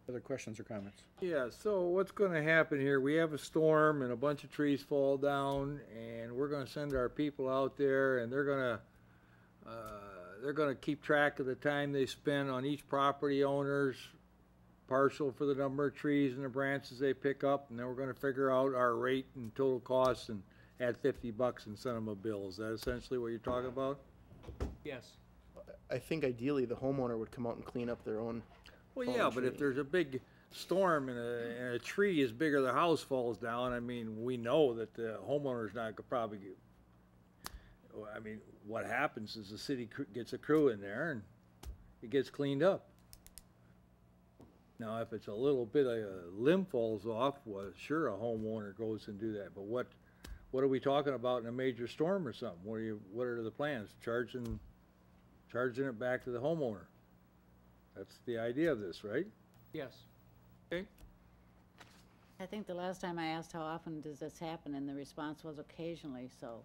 Other questions or comments? Yeah, so what's gonna happen here, we have a storm and a bunch of trees fall down, and we're gonna send our people out there, and they're gonna keep track of the time they spend on each property owner's parcel for the number of trees and the branches they pick up, and then we're gonna figure out our rate and total costs and add $50 and send them a bill. Is that essentially what you're talking about? Yes. I think ideally the homeowner would come out and clean up their own. Well, yeah, but if there's a big storm and a tree as big as the house falls down, I mean, we know that the homeowner's not gonna probably get, I mean, what happens is the city gets a crew in there and it gets cleaned up. Now, if it's a little bit of a limb falls off, well, sure, a homeowner goes and do that, but what are we talking about in a major storm or something? What are the plans? Charging it back to the homeowner? That's the idea of this, right? Yes. Okay. I think the last time I asked how often does this happen, and the response was occasionally, so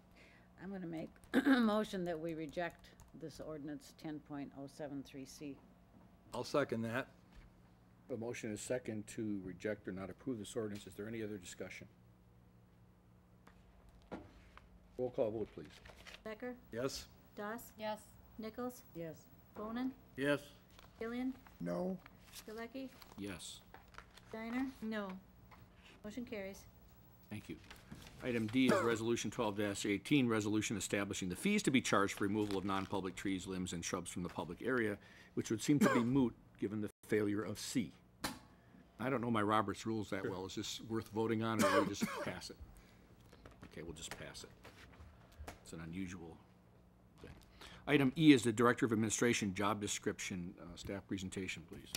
I'm gonna make a motion that we reject this ordinance 10.073C. I'll second that. A motion is second to reject or not approve this ordinance. Is there any other discussion? Roll call vote, please. Becker? Yes? Doss? Yes. Nichols? Yes. Bonin? Yes. Killian? No, Galecki? Yes. Steiner? No. Motion carries. Thank you. Item D is Resolution 12-18, resolution establishing the fees to be charged for removal of non-public trees, limbs, and shrubs from the public area, which would seem to be moot given the failure of C. I don't know my Robert's rules that well. Is this worth voting on, or will we just pass it? Okay, we'll just pass it. It's an unusual thing. Item E is the Director of Administration job description. Staff presentation, please.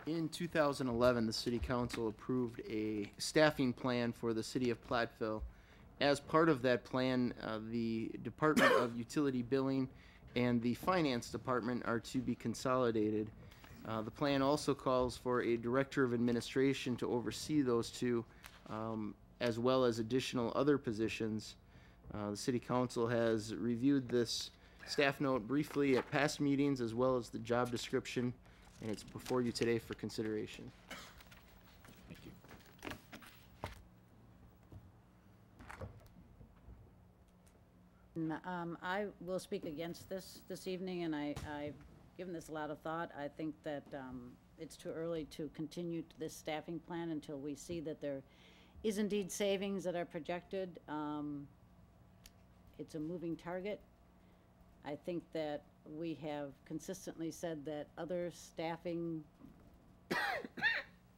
In 2011, the City Council approved a staffing plan for the City of Platteville. As part of that plan, the Department of Utility Billing and the Finance Department are to be consolidated. The plan also calls for a Director of Administration to oversee those two, as well as additional other positions. The City Council has reviewed this staff note briefly at past meetings, as well as the job description, and it's before you today for consideration. Thank you. I will speak against this evening, and I've given this a lot of thought. I think that it's too early to continue this staffing plan until we see that there is indeed savings that are projected. It's a moving target. I think that we have consistently said that other staffing,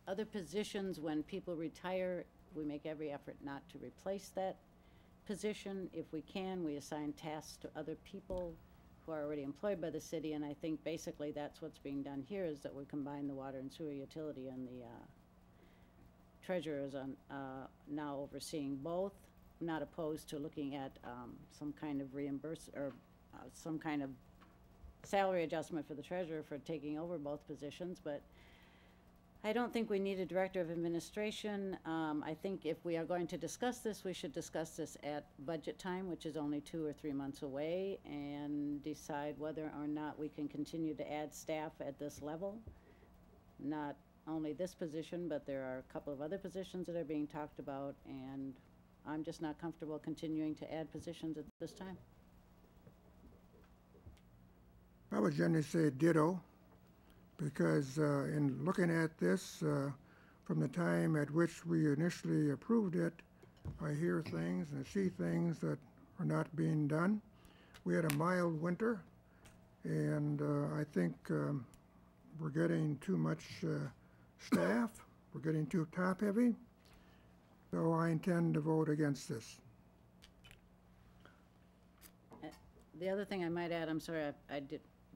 other positions, when people retire, we make every effort not to replace that position. If we can, we assign tasks to other people who are already employed by the city, and I think basically that's what's being done here, is that we combine the water and sewer utility, and the treasurer is now overseeing both. I'm not opposed to looking at some kind of some kind of salary adjustment for the treasurer for taking over both positions, but I don't think we need a director of administration. I think if we are going to discuss this, we should discuss this at budget time, which is only 2 or 3 months away, and decide whether or not we can continue to add staff at this level. Not only this position, but there are a couple of other positions that are being talked about, and I'm just not comfortable continuing to add positions at this time. I would generally say ditto, because in looking at this, from the time at which we initially approved it, I hear things and see things that are not being done. We had a mild winter, and I think we're getting too much staff. We're getting too top-heavy, so I intend to vote against this. The other thing I might add, I'm sorry, I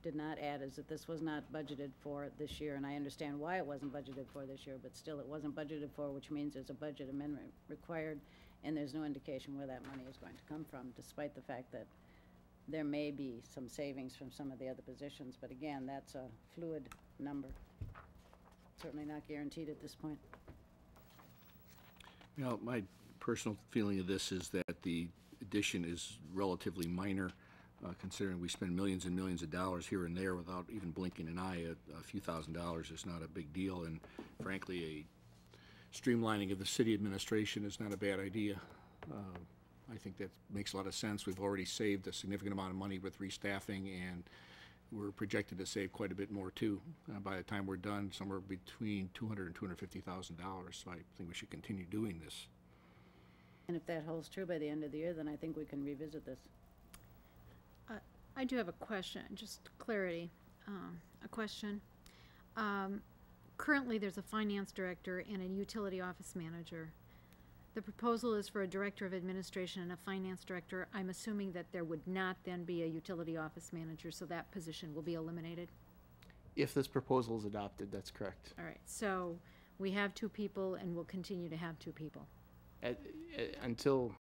did not add is that this was not budgeted for this year, and I understand why it wasn't budgeted for this year, but still it wasn't budgeted for, which means there's a budget amendment required, and there's no indication where that money is going to come from, despite the fact that there may be some savings from some of the other positions, but again, that's a fluid number. Certainly not guaranteed at this point. You know, my personal feeling of this is that the addition is relatively minor, considering we spend millions and millions of dollars here and there without even blinking an eye. A few $1,000s is not a big deal, and frankly, a streamlining of the city administration is not a bad idea. I think that makes a lot of sense. We've already saved a significant amount of money with restaffing, and we're projected to save quite a bit more too. By the time we're done, somewhere between $200,000 and $250,000. So I think we should continue doing this. And if that holds true by the end of the year, then I think we can revisit this. I do have a question, just clarity, a question. Currently, there's a finance director and a utility office manager. The proposal is for a director of administration and a finance director. I'm assuming that there would not then be a utility office manager, so that position will be eliminated? If this proposal is adopted, that's correct. All right, so we have 2 people and we'll continue to have 2 people. Until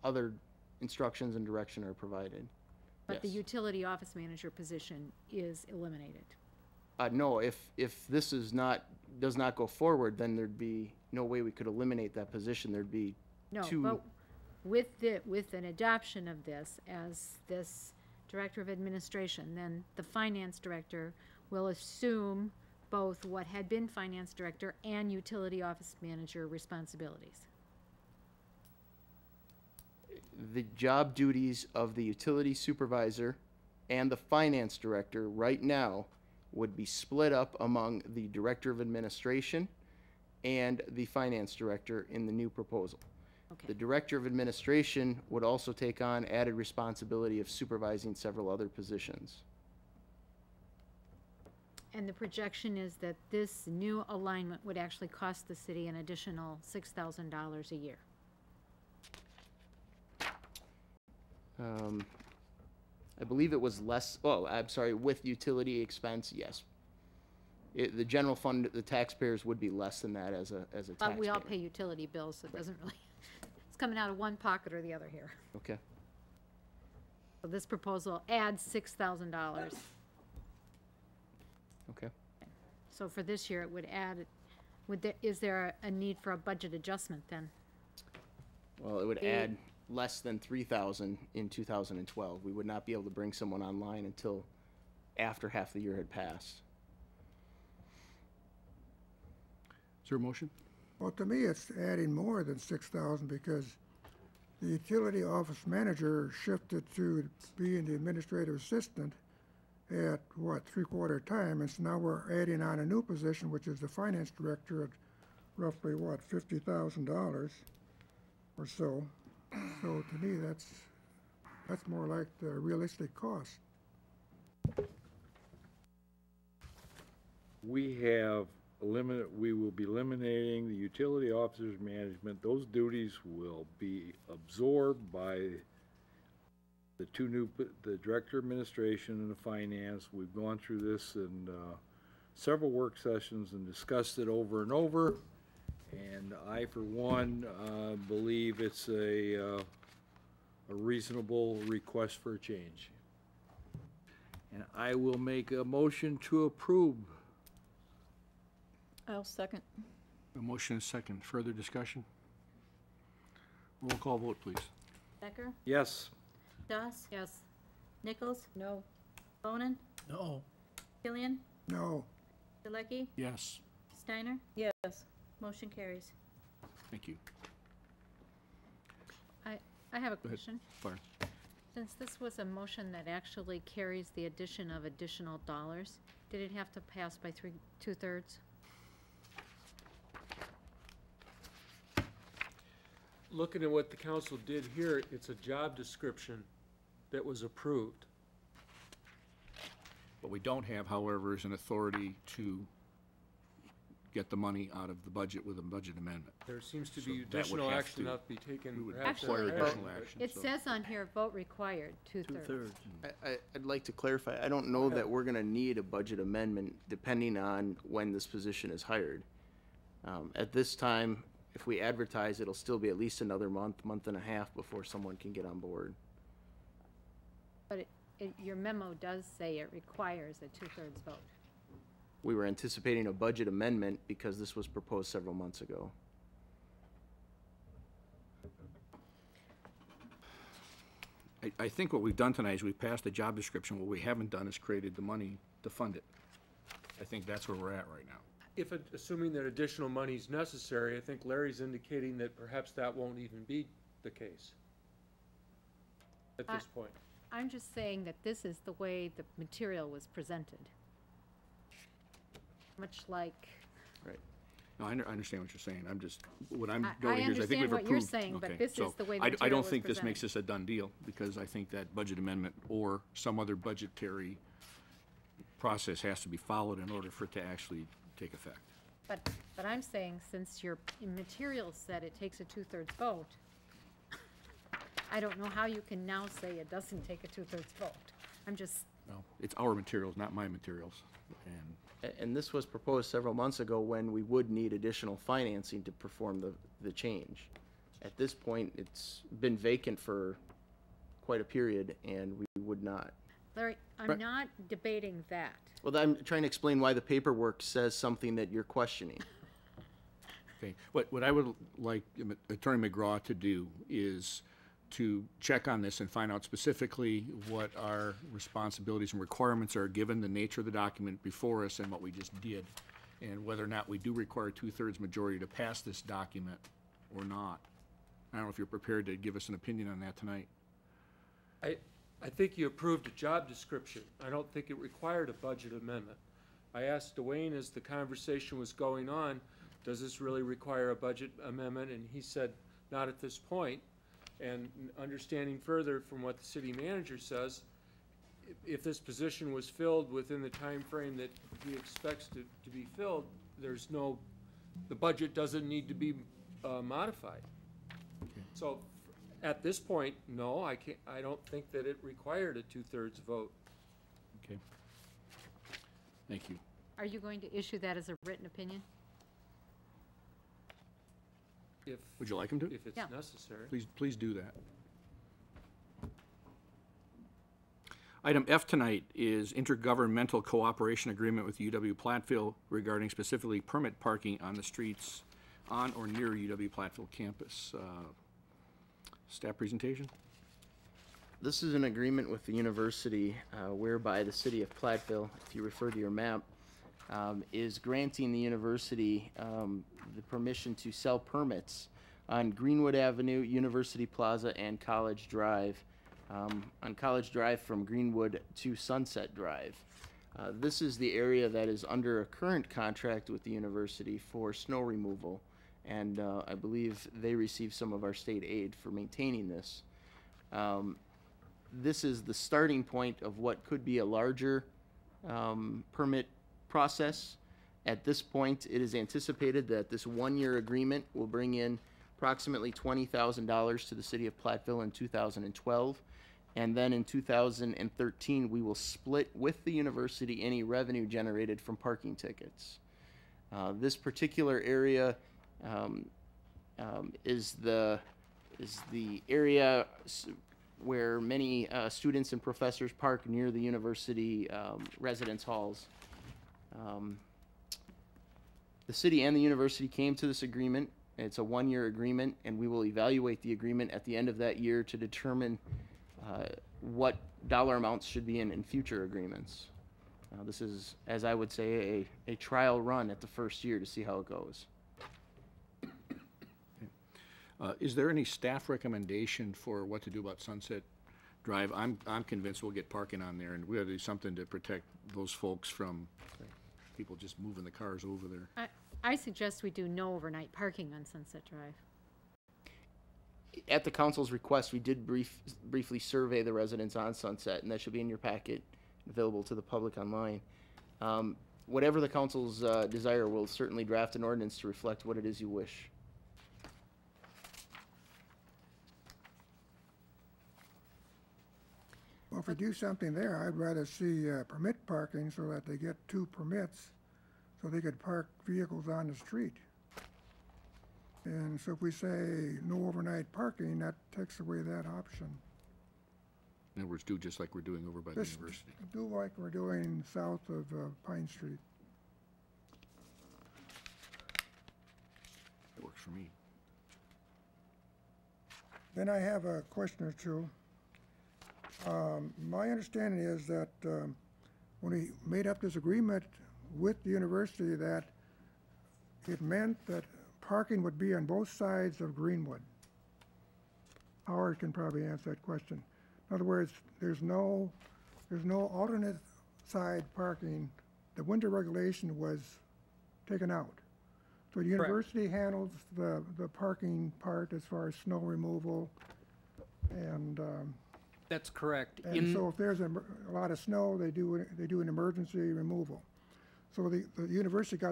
other instructions and direction are provided. But the Yes. utility office manager position is eliminated. No, if this does not go forward, then there'd be no way we could eliminate that position. There'd be No, two. but with an adoption of this as this director of administration, then the finance director will assume both what had been finance director and utility office manager responsibilities. The job duties of the utility supervisor and the finance director right now would be split up among the director of administration and the finance director in the new proposal. Okay. The director of administration would also take on added responsibility of supervising several other positions. And the projection is that this new alignment would actually cost the city an additional $6,000 a year. I believe it was less, oh, I'm sorry, with utility expense, yes. The general fund, the taxpayers would be less than that as a taxpayer. But we all pay utility bills, so it doesn't really, it's coming out of one pocket or the other here. Okay. So this proposal adds $6,000. Okay. So for this year, it would add, is there a need for a budget adjustment then? Well, it would add less than 3,000 in 2012. We would not be able to bring someone online until after half the year had passed. Is there a motion? Well, to me, it's adding more than 6,000 because the utility office manager shifted to being the administrative assistant at, what, 3/4 time, and so now we're adding on a new position, which is the finance director at roughly, what, $50,000 or so. So to me, that's more like the realistic cost. We will be eliminating the utility officers management. Those duties will be absorbed by the the director of administration and the finance. We've gone through this in several work sessions and discussed it over and over. And I, for one, believe it's a reasonable request for a change. And I will make a motion to approve. I'll second. A motion is second. Further discussion? Roll call vote, please. Becker? Yes. Doss? Yes. Nichols? No. Bonin? No. Killian? No, Pilecki? Yes. Steiner? Yes. Motion carries. Thank you. I have a Go ahead. question. Fire. Since this was a motion that actually carries the addition of additional dollars, did it have to pass by 2/3? Looking at what the council did here, it's a job description that was approved. What we don't have, however, is an authority to get the money out of the budget with a budget amendment. There seems to So be that would additional have action to- not be taken. we would perhaps require at the additional time, but- action. It so- says on here, vote required, two-thirds. I'd like to clarify, I don't know that we're gonna need a budget amendment depending on when this position is hired. At this time, if we advertise, it'll still be at least another month, month and a half before someone can get on board. But your memo does say it requires a two-thirds vote. We were anticipating a budget amendment because this was proposed several months ago. I think what we've done tonight is we've passed the job description. What we haven't done is created the money to fund it. I think that's where we're at right now. Assuming that additional money is necessary, I think Larry's indicating that perhaps that won't even be the case at this point. I'm just saying that this is the way the material was presented. Much like, Right. No, I understand what you're saying. I'm just, what I'm I noting is I think we've understand approved. what you're saying, but okay, this so is the way the I material don't was think this makes presented. this a done deal, because I think that budget amendment or some other budgetary process has to be followed in order for it to actually take effect. but I'm saying, since your material said it takes a two-thirds vote, I don't know how you can now say it doesn't take a two-thirds vote. I'm just, Well, it's our materials, not my materials, and And this was proposed several months ago when we would need additional financing to perform the change. At this point, it's been vacant for quite a period, and we would not. Larry, I'm Right. not debating that. Well, I'm trying to explain why the paperwork says something that you're questioning. okay. What I would like Attorney McGraw to do is to check on this and find out specifically what our responsibilities and requirements are, given the nature of the document before us and what we just did, and whether or not we do require two-thirds majority to pass this document or not. I don't know if you're prepared to give us an opinion on that tonight. I think you approved a job description. I don't think it required a budget amendment. I asked Dwayne as the conversation was going on, does this really require a budget amendment? And he said, not at this point. And understanding further from what the city manager says, if this position was filled within the time frame that he expects to be filled, the budget doesn't need to be modified. So at this point, no, I don't think that it required a two-thirds vote. Okay. Thank you. Are you going to issue that as a written opinion? Would you like him to? If it's Yeah. necessary. Please do that. Item F tonight is intergovernmental cooperation agreement with UW Platteville regarding specifically permit parking on the streets on or near UW Platteville campus. Staff presentation? This is an agreement with the university whereby the city of Platteville, if you refer to your map, is granting the university the permission to sell permits on Greenwood Avenue, University Plaza, and College Drive. On College Drive from Greenwood to Sunset Drive. This is the area that is under a current contract with the university for snow removal, and I believe they receive some of our state aid for maintaining this. This is the starting point of what could be a larger permit process. At this point, it is anticipated that this one-year agreement will bring in approximately $20,000 to the city of Platteville in 2012. And then in 2013, we will split with the university any revenue generated from parking tickets. This particular area is the area where many students and professors park near the university residence halls. The city and the university came to this agreement. It's a one-year agreement, and we will evaluate the agreement at the end of that year to determine what dollar amounts should be in future agreements. This is, as I would say, a trial run at the first year to see how it goes. Is there any staff recommendation for what to do about Sunset Drive? I'm convinced we'll get parking on there, and we ought to do something to protect those folks from people just moving the cars over there. I suggest we do no overnight parking on Sunset Drive. At the council's request, we did briefly survey the residents on Sunset, and that should be in your packet, available to the public online. whatever the council's desire, we'll certainly draft an ordinance to reflect what it is you wish. Well, if we do something there, I'd rather see permit parking so that they get 2 permits so they could park vehicles on the street. And so if we say no overnight parking, that takes away that option. In other words, do just like we're doing over by the Just university. do like we're doing south of Pine Street. That works for me. Then I have a question or two. My understanding is that when we made up this agreement with the university, that it meant that parking would be on both sides of Greenwood. Howard can probably answer that question. In other words, there's no alternate side parking. The winter regulation was taken out. So the university handles the parking part as far as snow removal and That's correct. and so if there's a lot of snow, they do an emergency removal. So the university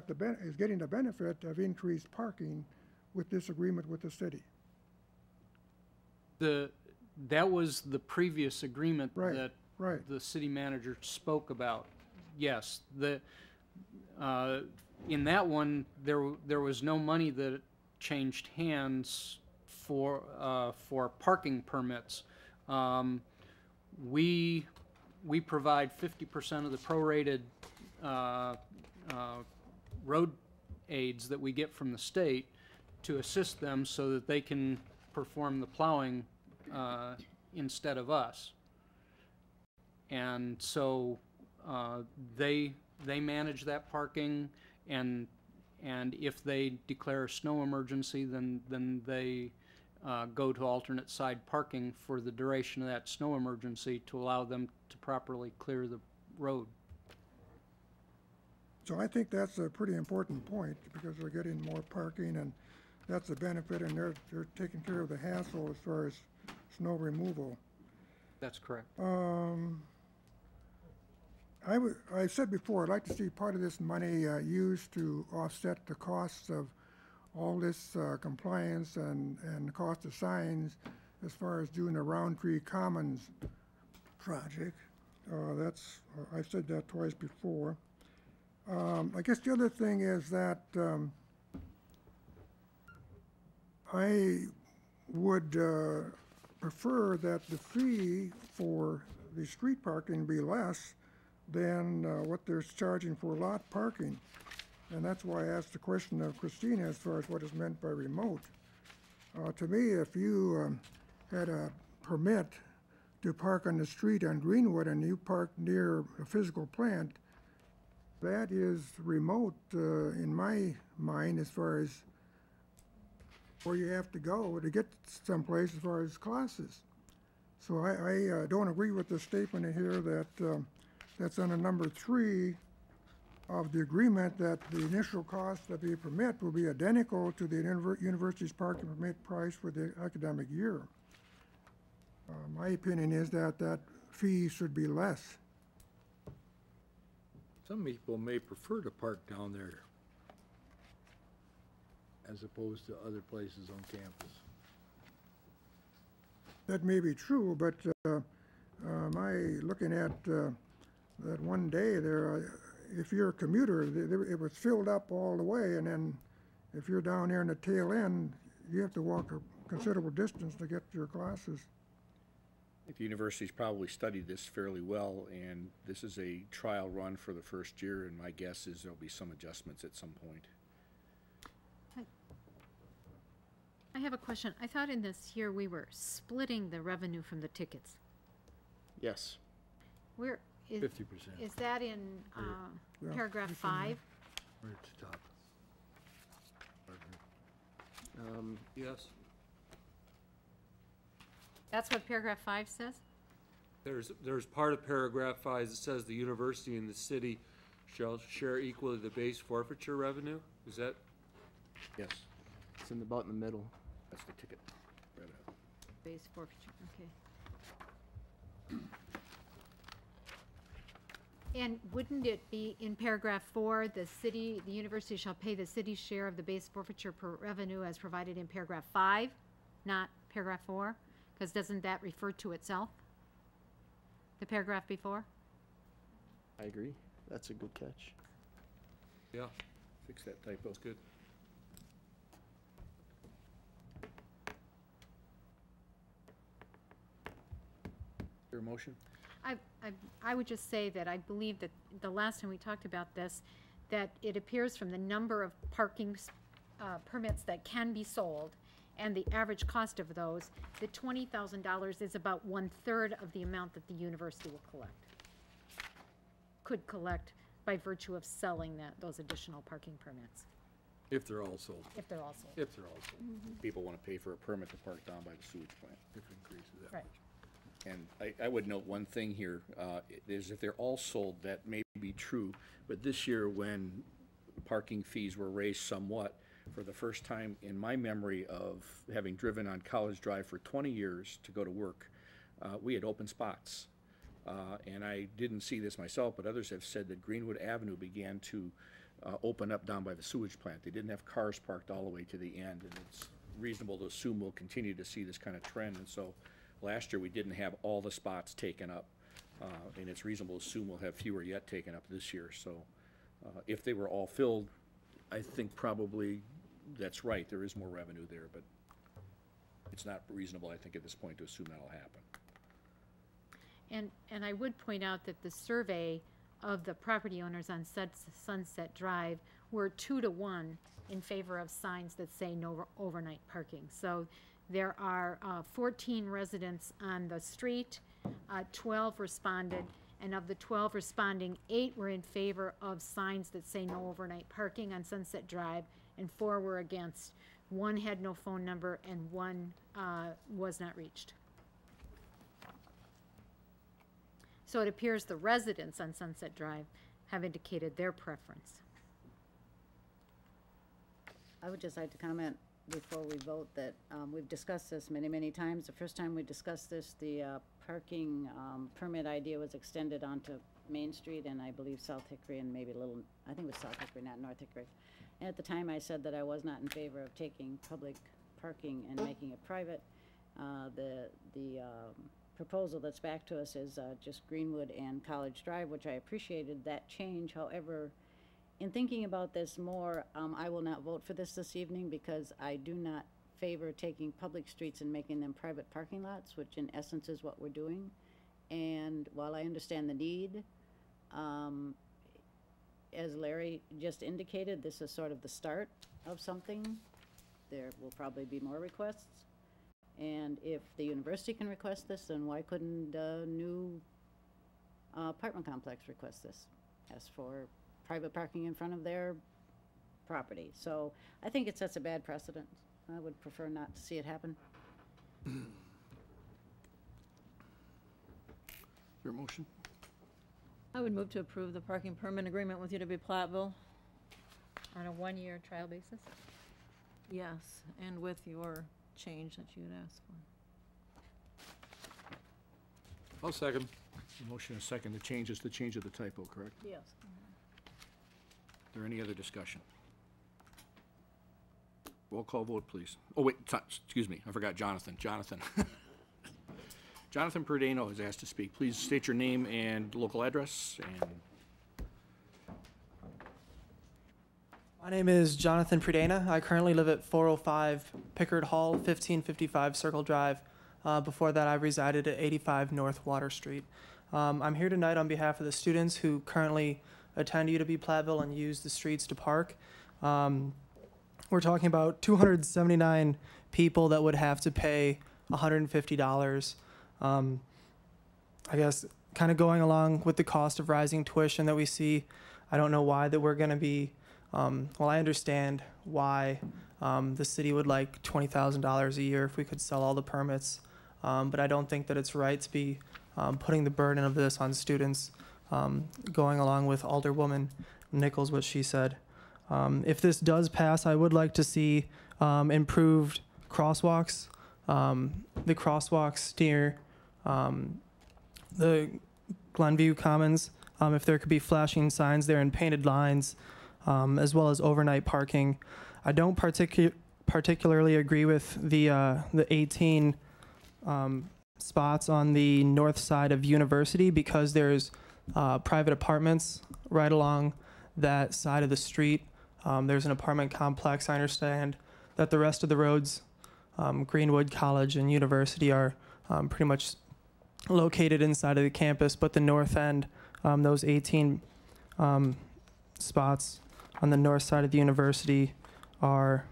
is getting the benefit of increased parking with this agreement with the city. That was the previous agreement Right, that right. the city manager spoke about. Yes, in that one, there was no money that changed hands for parking permits. We provide 50% of the prorated road aids that we get from the state to assist them so that they can perform the plowing instead of us. And so they manage that parking, and if they declare a snow emergency, then they go to alternate side parking for the duration of that snow emergency to allow them to properly clear the road. So I think that's a pretty important point because we're getting more parking and that's a benefit, and they're taking care of the hassle as far as snow removal. That's correct. I said before, I'd like to see part of this money used to offset the costs of all this compliance and the cost of signs as far as doing the Roundtree Commons project. I've said that twice before. I guess the other thing is that I would prefer that the fee for the street parking be less than what they're charging for lot parking. And that's why I asked the question of Christina as far as what is meant by remote. To me, if you had a permit to park on the street on Greenwood and you park near a physical plant, that is remote in my mind as far as where you have to go to get someplace as far as classes. So I don't agree with the statement in here that that's under number 3 of the agreement, that the initial cost of the permit will be identical to the university's parking permit price for the academic year. My opinion is that that fee should be less. Some people may prefer to park down there as opposed to other places on campus. That may be true, but looking at that one day there, if you're a commuter, it was filled up all the way, and then if you're down there in the tail end, you have to walk a considerable distance to get to your classes. I think the university's probably studied this fairly well, and this is a trial run for the first year, and my guess is there'll be some adjustments at some point. I have a question. I thought in this here we were splitting the revenue from the tickets. Yes. Where is 50%. Is that in Yeah, paragraph it's in 5? Right at the top. Yes. That's what paragraph 5 says? There's part of paragraph 5 that says the university and the city shall share equally the base forfeiture revenue. Is that? Yes, It's about in the middle. that's the ticket. Right up. Base forfeiture, okay. And wouldn't it be in paragraph 4, the university shall pay the city's share of the base forfeiture per revenue as provided in paragraph 5, not paragraph 4? Because doesn't that refer to itself? The paragraph before? I agree. That's a good catch. Yeah, fix that typo. That's good. Your motion? I would just say that I believe that the last time we talked about this, that it appears from the number of parking permits that can be sold and the average cost of those, that $20,000 is about 1/3 of the amount that the university will could collect by virtue of selling those additional parking permits, If they're all sold. if they're all sold. If they're all sold. People want to pay for a permit to park down by the sewage plant. If it increases that Right. much. And I would note one thing here, is if they're all sold, that may be true, but this year when parking fees were raised somewhat, for the first time in my memory of having driven on College Drive for 20 years to go to work, we had open spots. And I didn't see this myself, but others have said that Greenwood Avenue began to open up down by the sewage plant. They didn't have cars parked all the way to the end, and it's reasonable to assume we'll continue to see this kind of trend. And so last year, we didn't have all the spots taken up, and it's reasonable to assume we'll have fewer yet taken up this year. So if they were all filled, I think probably that's right. There is more revenue there, but it's not reasonable, I think, at this point to assume that'll happen. And I would point out that the survey of the property owners on Sunset Drive were 2-to-1 in favor of signs that say no overnight parking. So there are 14 residents on the street, 12 responded, and of the 12 responding, 8 were in favor of signs that say no overnight parking on Sunset Drive, and 4 were against. 1 had no phone number, and 1 was not reached. So it appears the residents on Sunset Drive have indicated their preference. I would just like to comment before we vote that we've discussed this many, many times. The first time we discussed this, the parking permit idea was extended onto Main Street and I believe South Hickory and maybe I think it was South Hickory, not North Hickory. And at the time I said that I was not in favor of taking public parking and making it private. The proposal that's back to us is just Greenwood and College Drive, which I appreciated that change. However, in thinking about this more, I will not vote for this evening because I do not favor taking public streets and making them private parking lots, which in essence is what we're doing. And while I understand the need, as Larry just indicated, this is sort of the start of something. There will probably be more requests. And if the university can request this, then why couldn't a new apartment complex request this? Ask for private parking in front of their property. So I think it sets a bad precedent. I would prefer not to see it happen. Your motion? I would move to approve the parking permit agreement with UW Platteville. On a 1-year trial basis? Yes, and with your change that you had asked for. I'll second. Motion is second. The change is the change of the typo, correct? Yes. Is there any other discussion? Roll call vote, please. Oh, wait, excuse me. I forgot Jonathan. Jonathan Perdano has asked to speak. Please state your name and local address. And my name is Jonathan Perdana. I currently live at 405 Pickard Hall, 1555 Circle Drive. Before that, I resided at 85 North Water Street. I'm here tonight on behalf of the students who currently attend UW Platteville and use the streets to park. We're talking about 279 people that would have to pay $150. I guess kind of going along with the cost of rising tuition that we see, I don't know why that we're going to be, well, I understand why the city would like $20,000 a year if we could sell all the permits, but I don't think that it's right to be putting the burden of this on students, going along with Alderwoman Nichols, what she said. If this does pass, I would like to see improved crosswalks. The crosswalks near the Glenview Commons if there could be flashing signs there and painted lines, as well as overnight parking. I don't particularly agree with the 18 spots on the north side of University, because there's private apartments right along that side of the street. There's an apartment complex. I understand that the rest of the roads, Greenwood College and University, are pretty much located inside of the campus, but the north end, those 18 spots on the north side of the University are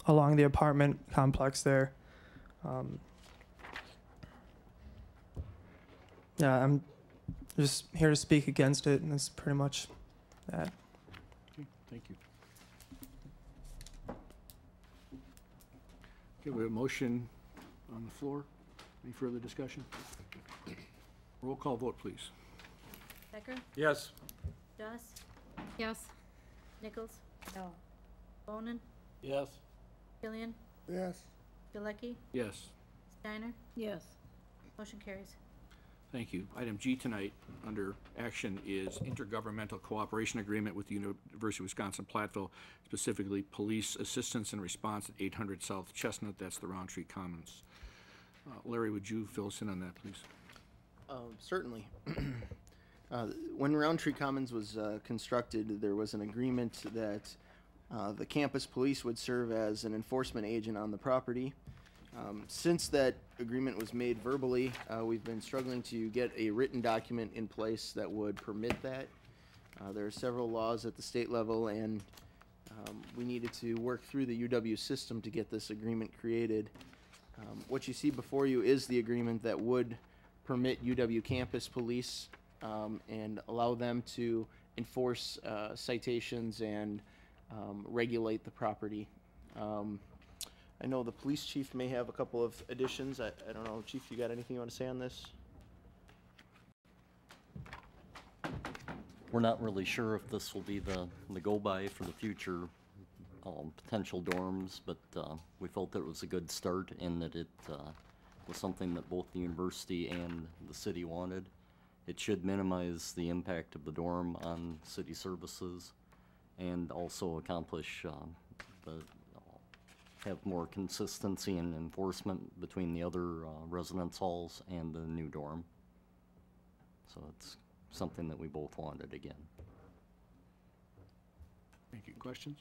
along the apartment complex there. Yeah, I'm just here to speak against it, and that's pretty much that. Okay, thank you. Okay, we have a motion on the floor. Any further discussion? Roll call vote, please. Becker? Yes. Doss? Yes. Nichols? No. Bonin? Yes. Killian? Yes. Bilecki? Yes. Steiner? Yes. Motion carries. Thank you. Item G tonight under action is intergovernmental cooperation agreement with the University of Wisconsin-Platteville, specifically police assistance and response at 800 South Chestnut. That's the Roundtree Commons. Larry, would you fill us in on that, please? Certainly. When Roundtree Commons was constructed, there was an agreement that the campus police would serve as an enforcement agent on the property. Since that agreement was made verbally, we've been struggling to get a written document in place that would permit that. There are several laws at the state level, and we needed to work through the UW system to get this agreement created. What you see before you is the agreement that would permit UW campus police and allow them to enforce citations and regulate the property. I know the police chief may have a couple of additions. I don't know, Chief, you got anything you want to say on this? We're not really sure if this will be the go-by for the future potential dorms, but we felt that it was a good start and that it was something that both the university and the city wanted. It should minimize the impact of the dorm on city services and also accomplish have more consistency and enforcement between the other residence halls and the new dorm. So it's something that we both wanted again. Thank you. Questions?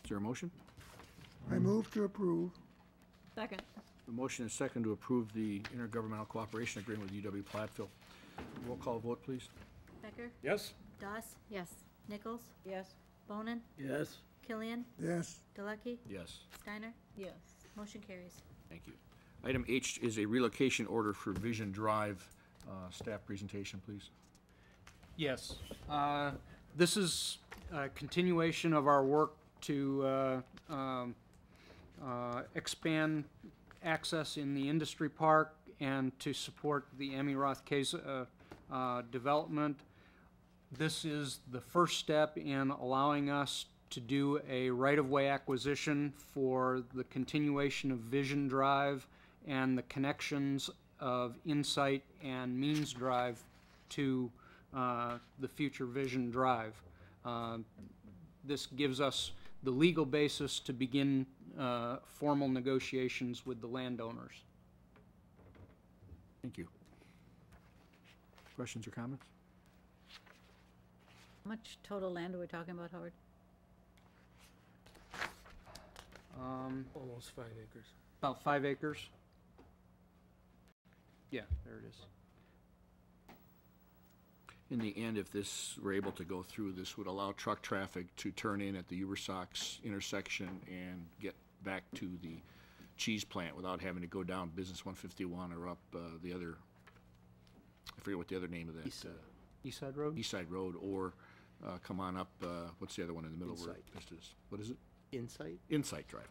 Is there a motion? I move to approve. Second. The motion is second to approve the intergovernmental cooperation agreement with UW Platteville. Roll call vote, please. Becker? Yes. Doss? Yes. Nichols? Yes. Bonin? Yes. Killian? Yes. Bilecki? Yes. Steiner? Yes. Motion carries. Thank you. Item H is a relocation order for Vision Drive. Staff presentation, please. Yes. This is a continuation of our work to expand access in the industry park and to support the Emmy Roth case development. This is the first step in allowing us to do a right-of-way acquisition for the continuation of Vision Drive and the connections of Insight and Means Drive to the future Vision Drive. This gives us the legal basis to begin formal negotiations with the landowners. Thank you. Questions or comments? How much total land are we talking about, Howard? Almost 5 acres. About 5 acres. Yeah, there it is. In the end, if this were able to go through, this would allow truck traffic to turn in at the Ubersox intersection and get back to the cheese plant without having to go down Business 151 or up the other, I forget what the other name of that. Eastside Road? Eastside Road, or come on up, what's the other one in the middle where Insight. Vista's, what is it? Insight? Insight Drive.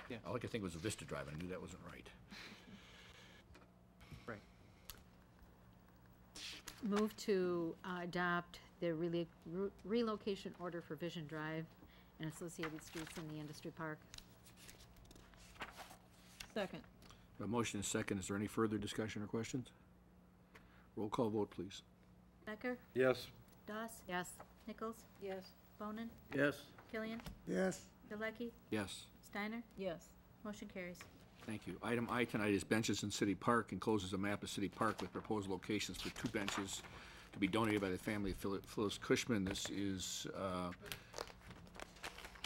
Yeah. All I could think was a Vista Drive, I knew that wasn't right. Right. Move to adopt the relocation order for Vision Drive and associated streets in the industry park. Second. A motion and second. Is there any further discussion or questions? Roll call vote, please. Becker? Yes. Doss? Yes. Nichols? Yes. Bonin? Yes. Killian? yes, Pilecki? Yes. Steiner? Yes. Motion carries. Thank you. Item I tonight is benches in City Park, encloses a map of City Park with proposed locations for 2 benches to be donated by the family of Phyllis Cushman. This is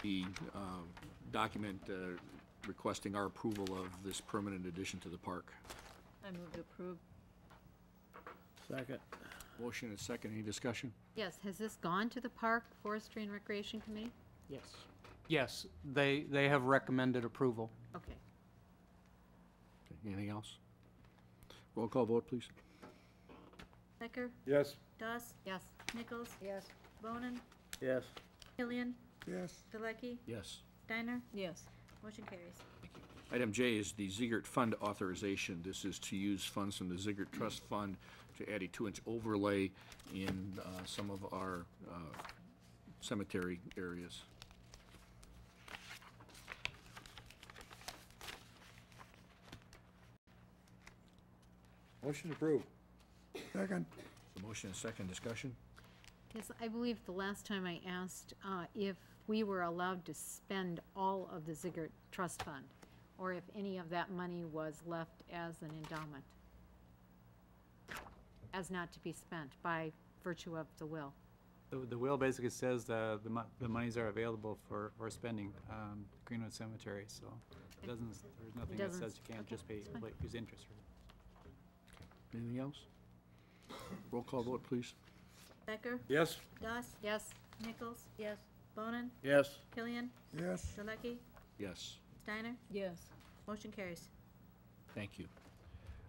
the document requesting our approval of this permanent addition to the park. I move to approve. Second. Motion and second. Any discussion? Yes, has this gone to the Park, Forestry and Recreation Committee? Yes. Yes, they have recommended approval. Okay. Anything else? Roll call vote, please. Becker? Yes. Doss? Yes. Nichols? Yes. Bonin? Yes. Killian? yes, Pilecki? Yes. Steiner? Yes. Motion carries. Item J is the Ziegert Fund authorization. This is to use funds from the Ziegert Trust Fund to add a 2-inch overlay in some of our cemetery areas. Motion approved. second, The motion and second. Discussion? Yes, I believe the last time I asked if we were allowed to spend all of the Ziegert Trust Fund, or if any of that money was left as an endowment, as not to be spent by virtue of the will. The will basically says the monies are available for spending, Greenwood Cemetery, so it doesn't, there's nothing that doesn't says you can't okay, just pay, it's fine. use interest rate. Anything else? Roll call vote, please. Becker? Yes. Doss? Yes. Nichols? Yes. Bonin? Yes. Killian? yes, Pilecki? Yes. Steiner? Yes. Motion carries. Thank you.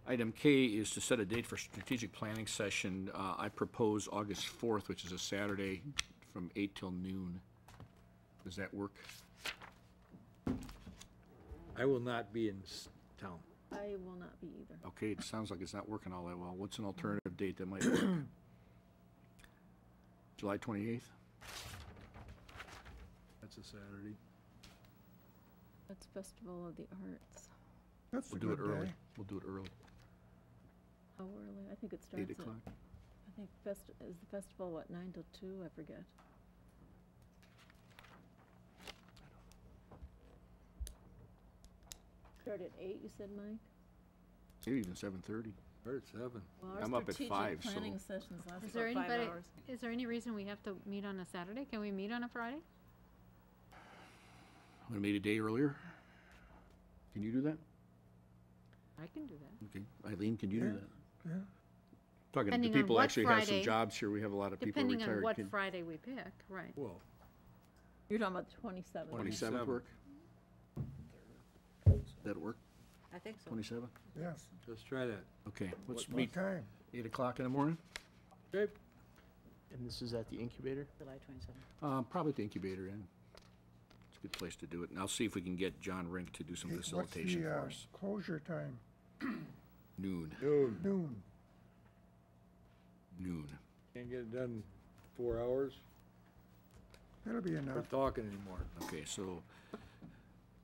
Item K is to set a date for strategic planning session. I propose August 4th, which is a Saturday, from 8 till noon. Does that work? I will not be in town. I will not be either. Okay, it sounds like it's not working all that well. What's an alternative date that might work? July 28th? That's a Saturday. That's Festival of the Arts. that's a We'll do it good early. day. We'll do it early. How early? I think it starts 8 at, o'clock. I think is the festival, what, 9 till 2? I forget. Start at 8, you said, Mike? Maybe even 7:30. Start at 7. Well, I'm our up at strategic 5, so- planning sessions last Is there about 5 anybody, hours. is there any reason we have to meet on a Saturday? Can we meet on a Friday? Want to meet a day earlier? Can you do that? I can do that. Okay. Eileen, can you do Yeah. that? Yeah, Talking to Depending on people what actually have some Friday- jobs here. We have a lot of people Depending retired. on what Can Friday we pick, right. Well, You're talking about the 27th. 27th work? That'll work? I think so. 27th? yes, let's try that. Okay, let's what meet time? 8 o'clock in the morning? Okay. And this is at the incubator? July 27th. Probably at the incubator, and it's a good place to do it. And I'll see if we can get John Rink to do some What's facilitation the, for us. closure time? Noon. Noon, Noon. Can't get it done in 4 hours. that'll be Not enough. talking anymore. Okay, so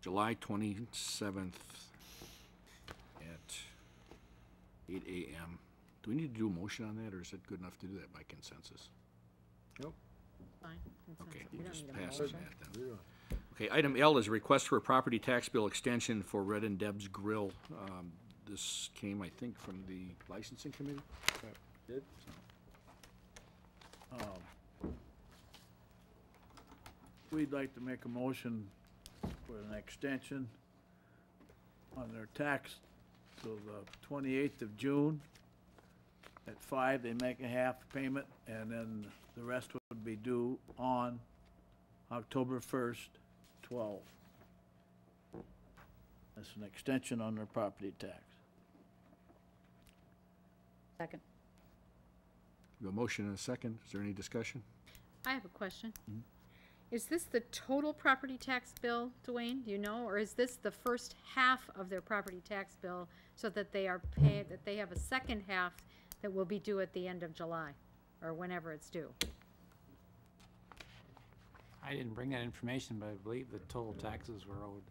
July 27th at 8 a.m. Do we need to do a motion on that, or is it good enough to do that by consensus? Nope. Fine. Okay, consensus. We we'll don't just need a pass on motion. that then. Okay, item L is a request for a property tax bill extension for Red and Deb's Grill. This came, I think, from the licensing committee. Did? We'd like to make a motion for an extension on their tax till the 28th of June. At 5, they make a half payment, and then the rest would be due on October 1st, 12. That's an extension on their property tax. Second. We have a motion and a second. Is there any discussion? I have a question. Mhm. Is this the total property tax bill, Dwayne, do you know, or is this the first half of their property tax bill so that they are paid, that they have a second half that will be due at the end of July, or whenever it's due? I didn't bring that information, but I believe the total taxes were owed.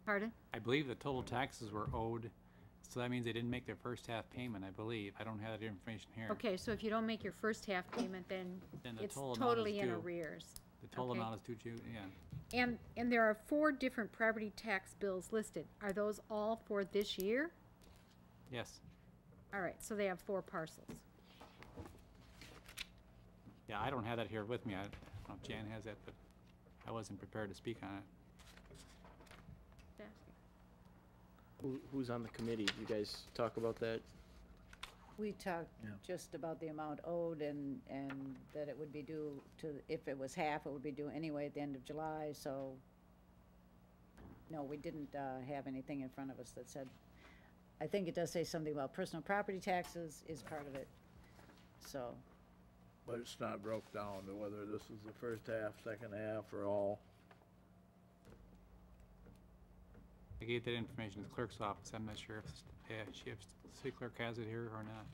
Pardon? I believe the total taxes were owed, so that means they didn't make their first half payment, I believe. I don't have that information here. Okay, so if you don't make your first half payment, then Then the it's total amount totally is in due. arrears. The total Okay. amount is due, yeah. And there are 4 different property tax bills listed. Are those all for this year? Yes. All right, so they have 4 parcels. Yeah, I don't have that here with me. I don't know if Jan has that, but I wasn't prepared to speak on it. Who's on the committee? You guys talk about that? We talked Yeah. just about the amount owed and that it would be due to, if it was half, it would be due anyway at the end of July, so. No, we didn't, have anything in front of us that said, I think it does say something about personal property taxes is part of it, so. But it's not broke down to whether this is the first half, second half, or all. I gave that information to the clerk's office. I'm not sure if the city clerk has it here or not.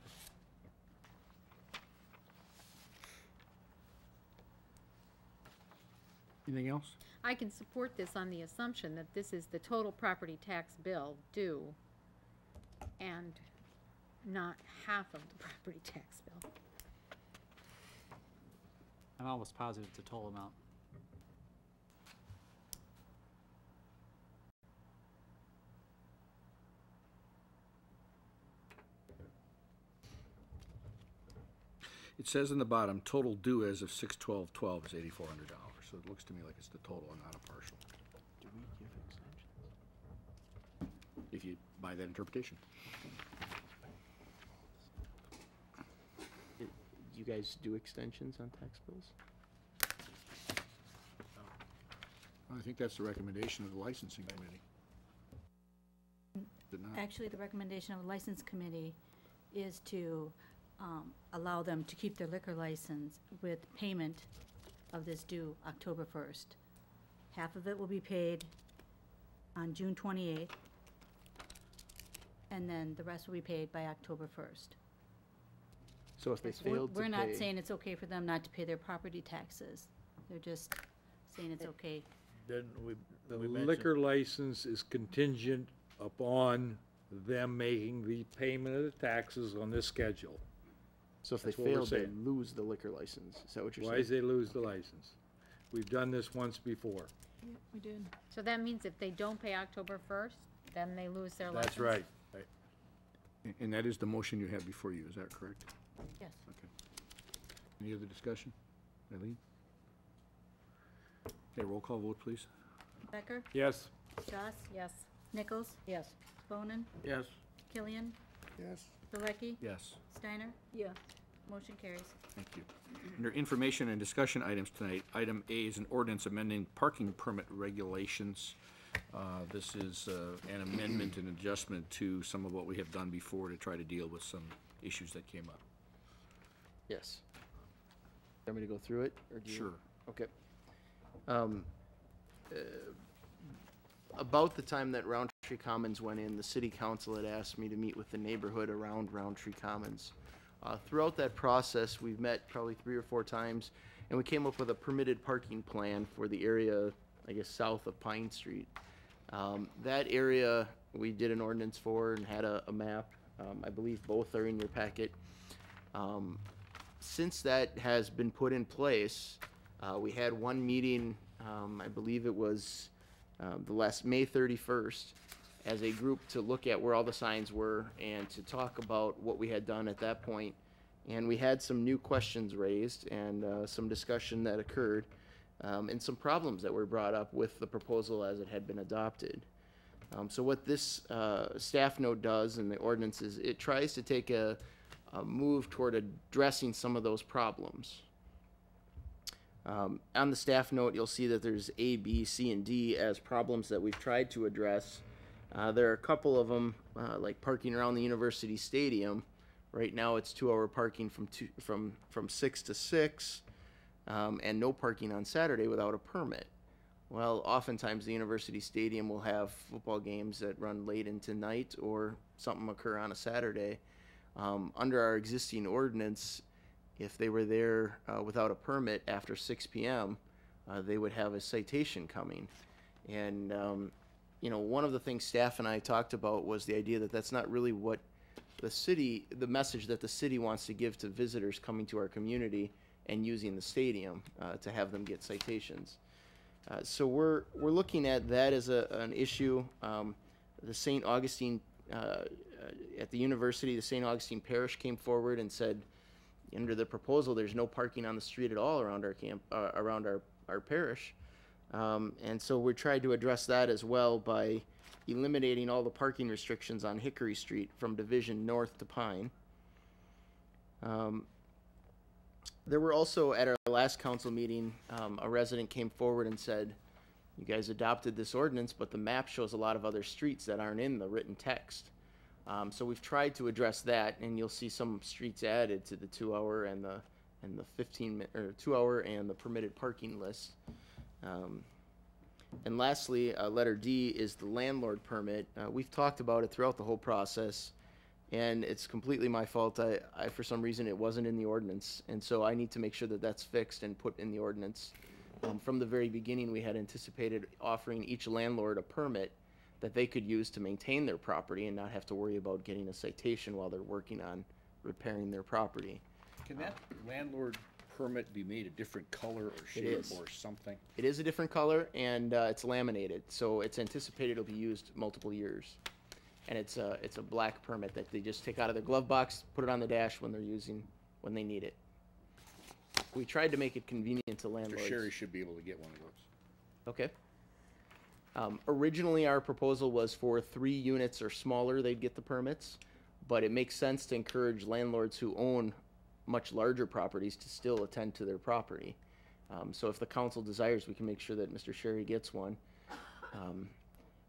Anything else? I can support this on the assumption that this is the total property tax bill due and not half of the property tax bill. I'm almost positive it's the total amount. It says in the bottom, total due as of 6/12/12 is $8,400. So it looks to me like it's the total and not a partial, Do we give extensions? if you buy that interpretation. You guys do extensions on tax bills? I think that's the recommendation of the licensing committee. Did not? Actually, the recommendation of the license committee is to allow them to keep their liquor license with payment of this due October 1st. Half of it will be paid on June 28th, and then the rest will be paid by October 1st. So if they failed to pay... We're not saying it's okay for them not to pay their property taxes. They're just saying it's okay. Didn't we, The we mentioned... liquor license is contingent upon them making the payment of the taxes on this schedule. So if they That's what we're fail, they saying. lose the liquor license. Is that what you're Why saying? is they lose the license? We've done this once before. We did. So that means if they don't pay October 1st, then they lose their license? That's right. And that is the motion you have before you, is that correct? Yes. Okay. Any other discussion? Eileen? Okay, roll call vote, please. Becker? Yes. Goss? Yes. Nichols? Yes. Bonin? Yes. Killian? Yes. Pilecki? Yes. Steiner? Yes. Motion carries. Thank you. Under information and discussion items tonight, item A is an ordinance amending parking permit regulations. This is an amendment and adjustment to some of what we have done before to try to deal with some issues that came up. Yes. Want me to go through it? Or do you... Sure. Okay. About the time that Roundtree Commons went in, the city council had asked me to meet with the neighborhood around Roundtree Commons. Throughout that process, we've met probably 3 or 4 times, and we came up with a permitted parking plan for the area, I guess, south of Pine Street. That area, we did an ordinance for and had a map. I believe both are in your packet. Since that has been put in place, we had one meeting, I believe it was the last May 31st, as a group to look at where all the signs were and to talk about what we had done at that point. And we had some new questions raised and some discussion that occurred and some problems that were brought up with the proposal as it had been adopted. So what this staff note does in the ordinance is it tries to take a move toward addressing some of those problems. On the staff note, you'll see that there's A, B, C, and D as problems that we've tried to address. There are a couple of them, like parking around the university stadium. Right now, it's 2-hour parking from 6 to 6, and no parking on Saturday without a permit. Well, oftentimes the university stadium will have football games that run late into night or something occur on a Saturday. Under our existing ordinance, if they were there without a permit after 6 p.m., they would have a citation coming. And you know, one of the things staff and I talked about was the idea that that's not really what the message that the city wants to give to visitors coming to our community and using the stadium to have them get citations. So we're looking at that as an issue. The St. Augustine, at the university, the St. Augustine Parish came forward and said, under the proposal, there's no parking on the street at all around our around our parish. And so we tried to address that as well by eliminating all the parking restrictions on Hickory Street from Division north to Pine. There were also, at our last council meeting, a resident came forward and said, you guys adopted this ordinance, but the map shows a lot of other streets that aren't in the written text. So we've tried to address that, and you'll see some streets added to the 2-hour and the 2-hour and the permitted parking list. And lastly, letter D is the landlord permit. We've talked about it throughout the whole process, and it's completely my fault. I for some reason, it wasn't in the ordinance, and so I need to make sure that that's fixed and put in the ordinance. From the very beginning, we had anticipated offering each landlord a permit that they could use to maintain their property and not have to worry about getting a citation while they're working on repairing their property. Can that landlord permit be made a different color or shape or something? It is a different color, and it's laminated, so it's anticipated it'll be used multiple years. And it's a black permit that they just take out of their glove box, put it on the dash when they need it. We tried to make it convenient to landlords. Mr. Sherry should be able to get one of those. Okay. Originally, our proposal was for 3 units or smaller, they'd get the permits, but it makes sense to encourage landlords who own much larger properties to still attend to their property. So if the council desires, we can make sure that Mr. Sherry gets one.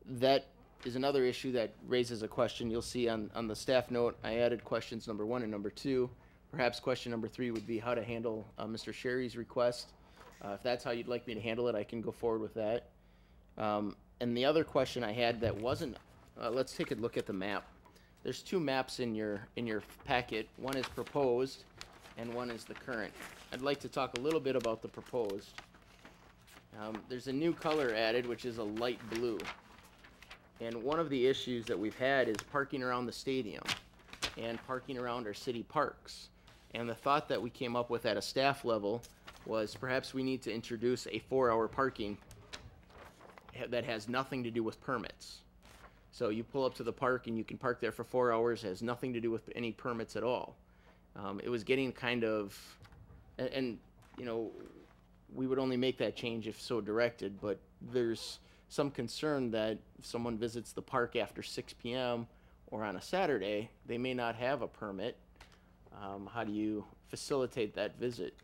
That is another issue that raises a question. You'll see on the staff note, I added questions number 1 and number 2. Perhaps question number 3 would be how to handle Mr. Sherry's request. If that's how you'd like me to handle it, I can go forward with that. And the other question I had that wasn't, let's take a look at the map. There's 2 maps in your packet. One is proposed, and one is the current. I'd like to talk a little bit about the proposed. There's a new color added, which is a light blue. And one of the issues that we've had is parking around the stadium and parking around our city parks. And the thought that we came up with at a staff level was perhaps we need to introduce a 4-hour parking that has nothing to do with permits. So you pull up to the park and you can park there for 4 hours. It has nothing to do with any permits at all. It was getting kind of, and you know, we would only make that change if so directed, but there's some concern that if someone visits the park after 6 p.m. or on a Saturday, they may not have a permit. How do you facilitate that visit?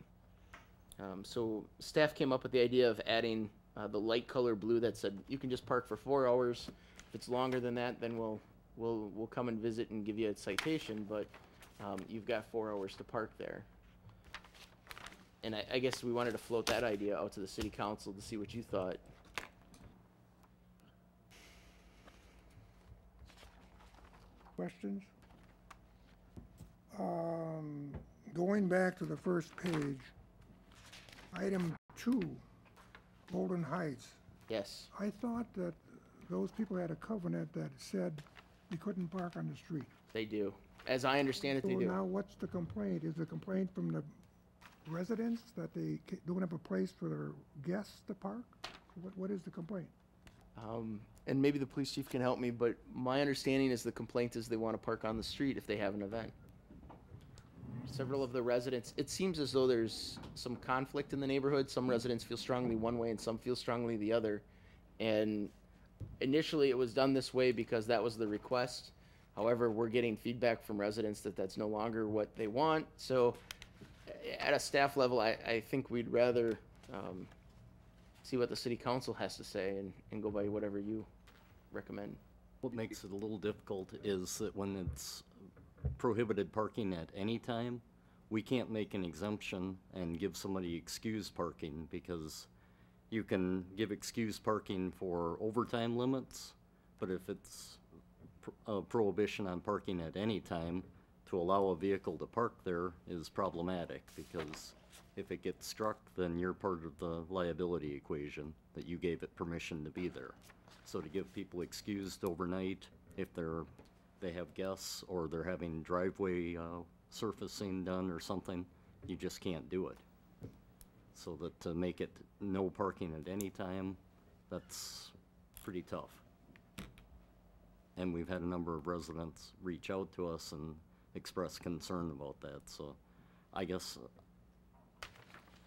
So staff came up with the idea of adding the light color blue that said you can just park for 4 hours. If it's longer than that, then we'll come and visit and give you a citation, but you've got 4 hours to park there. And I guess we wanted to float that idea out to the city council to see what you thought. Questions? Going back to the first page, item 2, Golden Heights. Yes. I thought that those people had a covenant that said you couldn't park on the street. They do. As I understand it, they do. So now what's the complaint? Is the complaint from the residents that they don't have a place for their guests to park? What is the complaint? And maybe the police chief can help me, but my understanding is the complaint is they want to park on the street if they have an event. Several of the residents, it seems as though there's some conflict in the neighborhood. Some residents feel strongly one way and some feel strongly the other. And initially it was done this way because that was the request. However, we're getting feedback from residents that that's no longer what they want. So at a staff level, I think we'd rather see what the city council has to say and go by whatever you recommend. What makes it a little difficult is that when it's prohibited parking at any time, we can't make an exemption and give somebody excused parking, because you can give excused parking for overtime limits, but if it's a prohibition on parking at any time, to allow a vehicle to park there is problematic, because If it gets struck, then you're part of the liability equation, that you gave it permission to be there. So to give people excused overnight, if they have guests or they're having driveway surfacing done or something, you just can't do it. So that to make it no parking at any time, that's pretty tough. And we've had a number of residents reach out to us and express concern about that. So I guess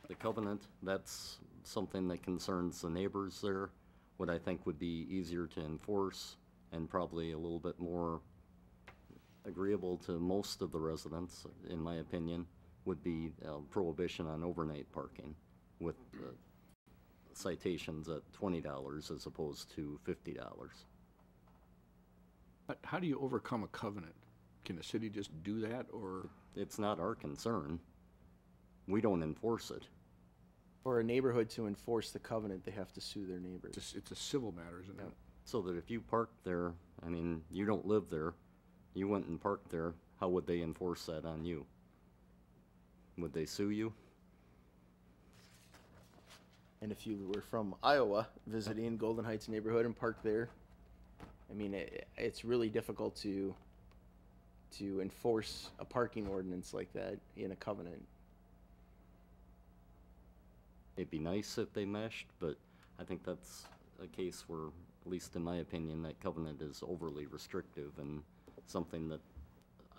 the covenant, that's something that concerns the neighbors there. What I think would be easier to enforce and probably a little bit more agreeable to most of the residents, in my opinion, would be prohibition on overnight parking with citations at $20 as opposed to $50. But how do you overcome a covenant? Can the city just do that, or? It's not our concern. We don't enforce it. For a neighborhood to enforce the covenant, they have to sue their neighbors. It's a civil matter, isn't it? So that if you park there, I mean, you don't live there, you went and parked there, how would they enforce that on you? Would they sue you? And if you were from Iowa visiting Golden Heights neighborhood and parked there, I mean, it's really difficult to enforce a parking ordinance like that in a covenant. It'd be nice if they meshed, but I think that's a case where, at least in my opinion, that covenant is overly restrictive and something that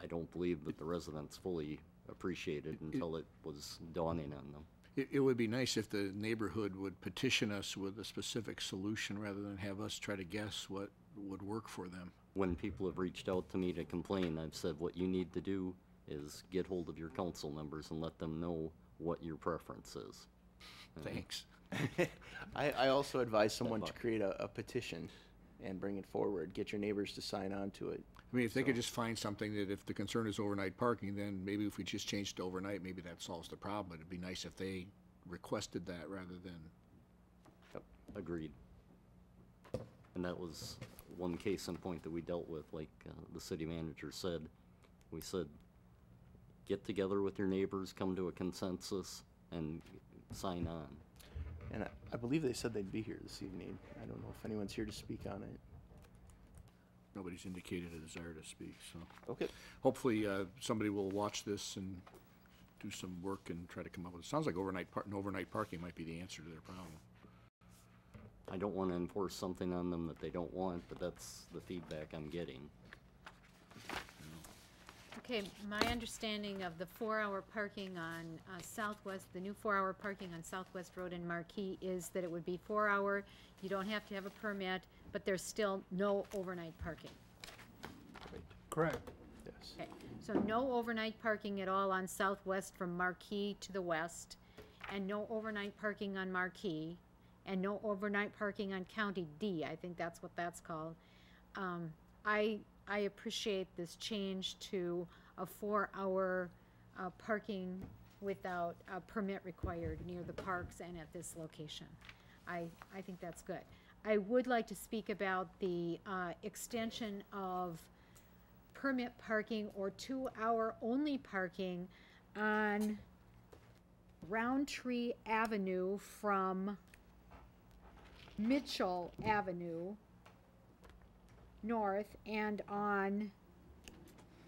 I don't believe that the residents fully appreciated until it was dawning on them. It would be nice if the neighborhood would petition us with a specific solution rather than have us try to guess what would work for them. When people have reached out to me to complain, I've said what you need to do is get hold of your council members and let them know what your preference is. Thanks. I also advise someone to create a petition and bring it forward. Get your neighbors to sign on to it. I mean, if they could just find something that if the concern is overnight parking, then maybe if we just changed it to overnight, maybe that solves the problem. It'd be nice if they requested that rather than. Yep, agreed. And that was one case in point that we dealt with, like the city manager said. We said, get together with your neighbors, come to a consensus, and sign on. And I believe they said they'd be here this evening. I don't know if anyone's here to speak on it. Nobody's indicated a desire to speak, so. Okay. Hopefully, somebody will watch this and do some work and try to come up with, it sounds like overnight parking might be the answer to their problem. I don't want to enforce something on them that they don't want, but that's the feedback I'm getting. Okay, my understanding of the 4-hour parking on Southwest, the new 4-hour parking on Southwest Road in Marquee is that it would be 4-hour, you don't have to have a permit, but there's still no overnight parking. Correct. Yes. Okay, so no overnight parking at all on Southwest from Marquee to the west, and no overnight parking on Marquee, and no overnight parking on County D, I think that's what that's called. I appreciate this change to a 4-hour parking without a permit required near the parks and at this location. I think that's good. I would like to speak about the extension of permit parking or 2-hour only parking on Roundtree Avenue from Mitchell Avenue north and on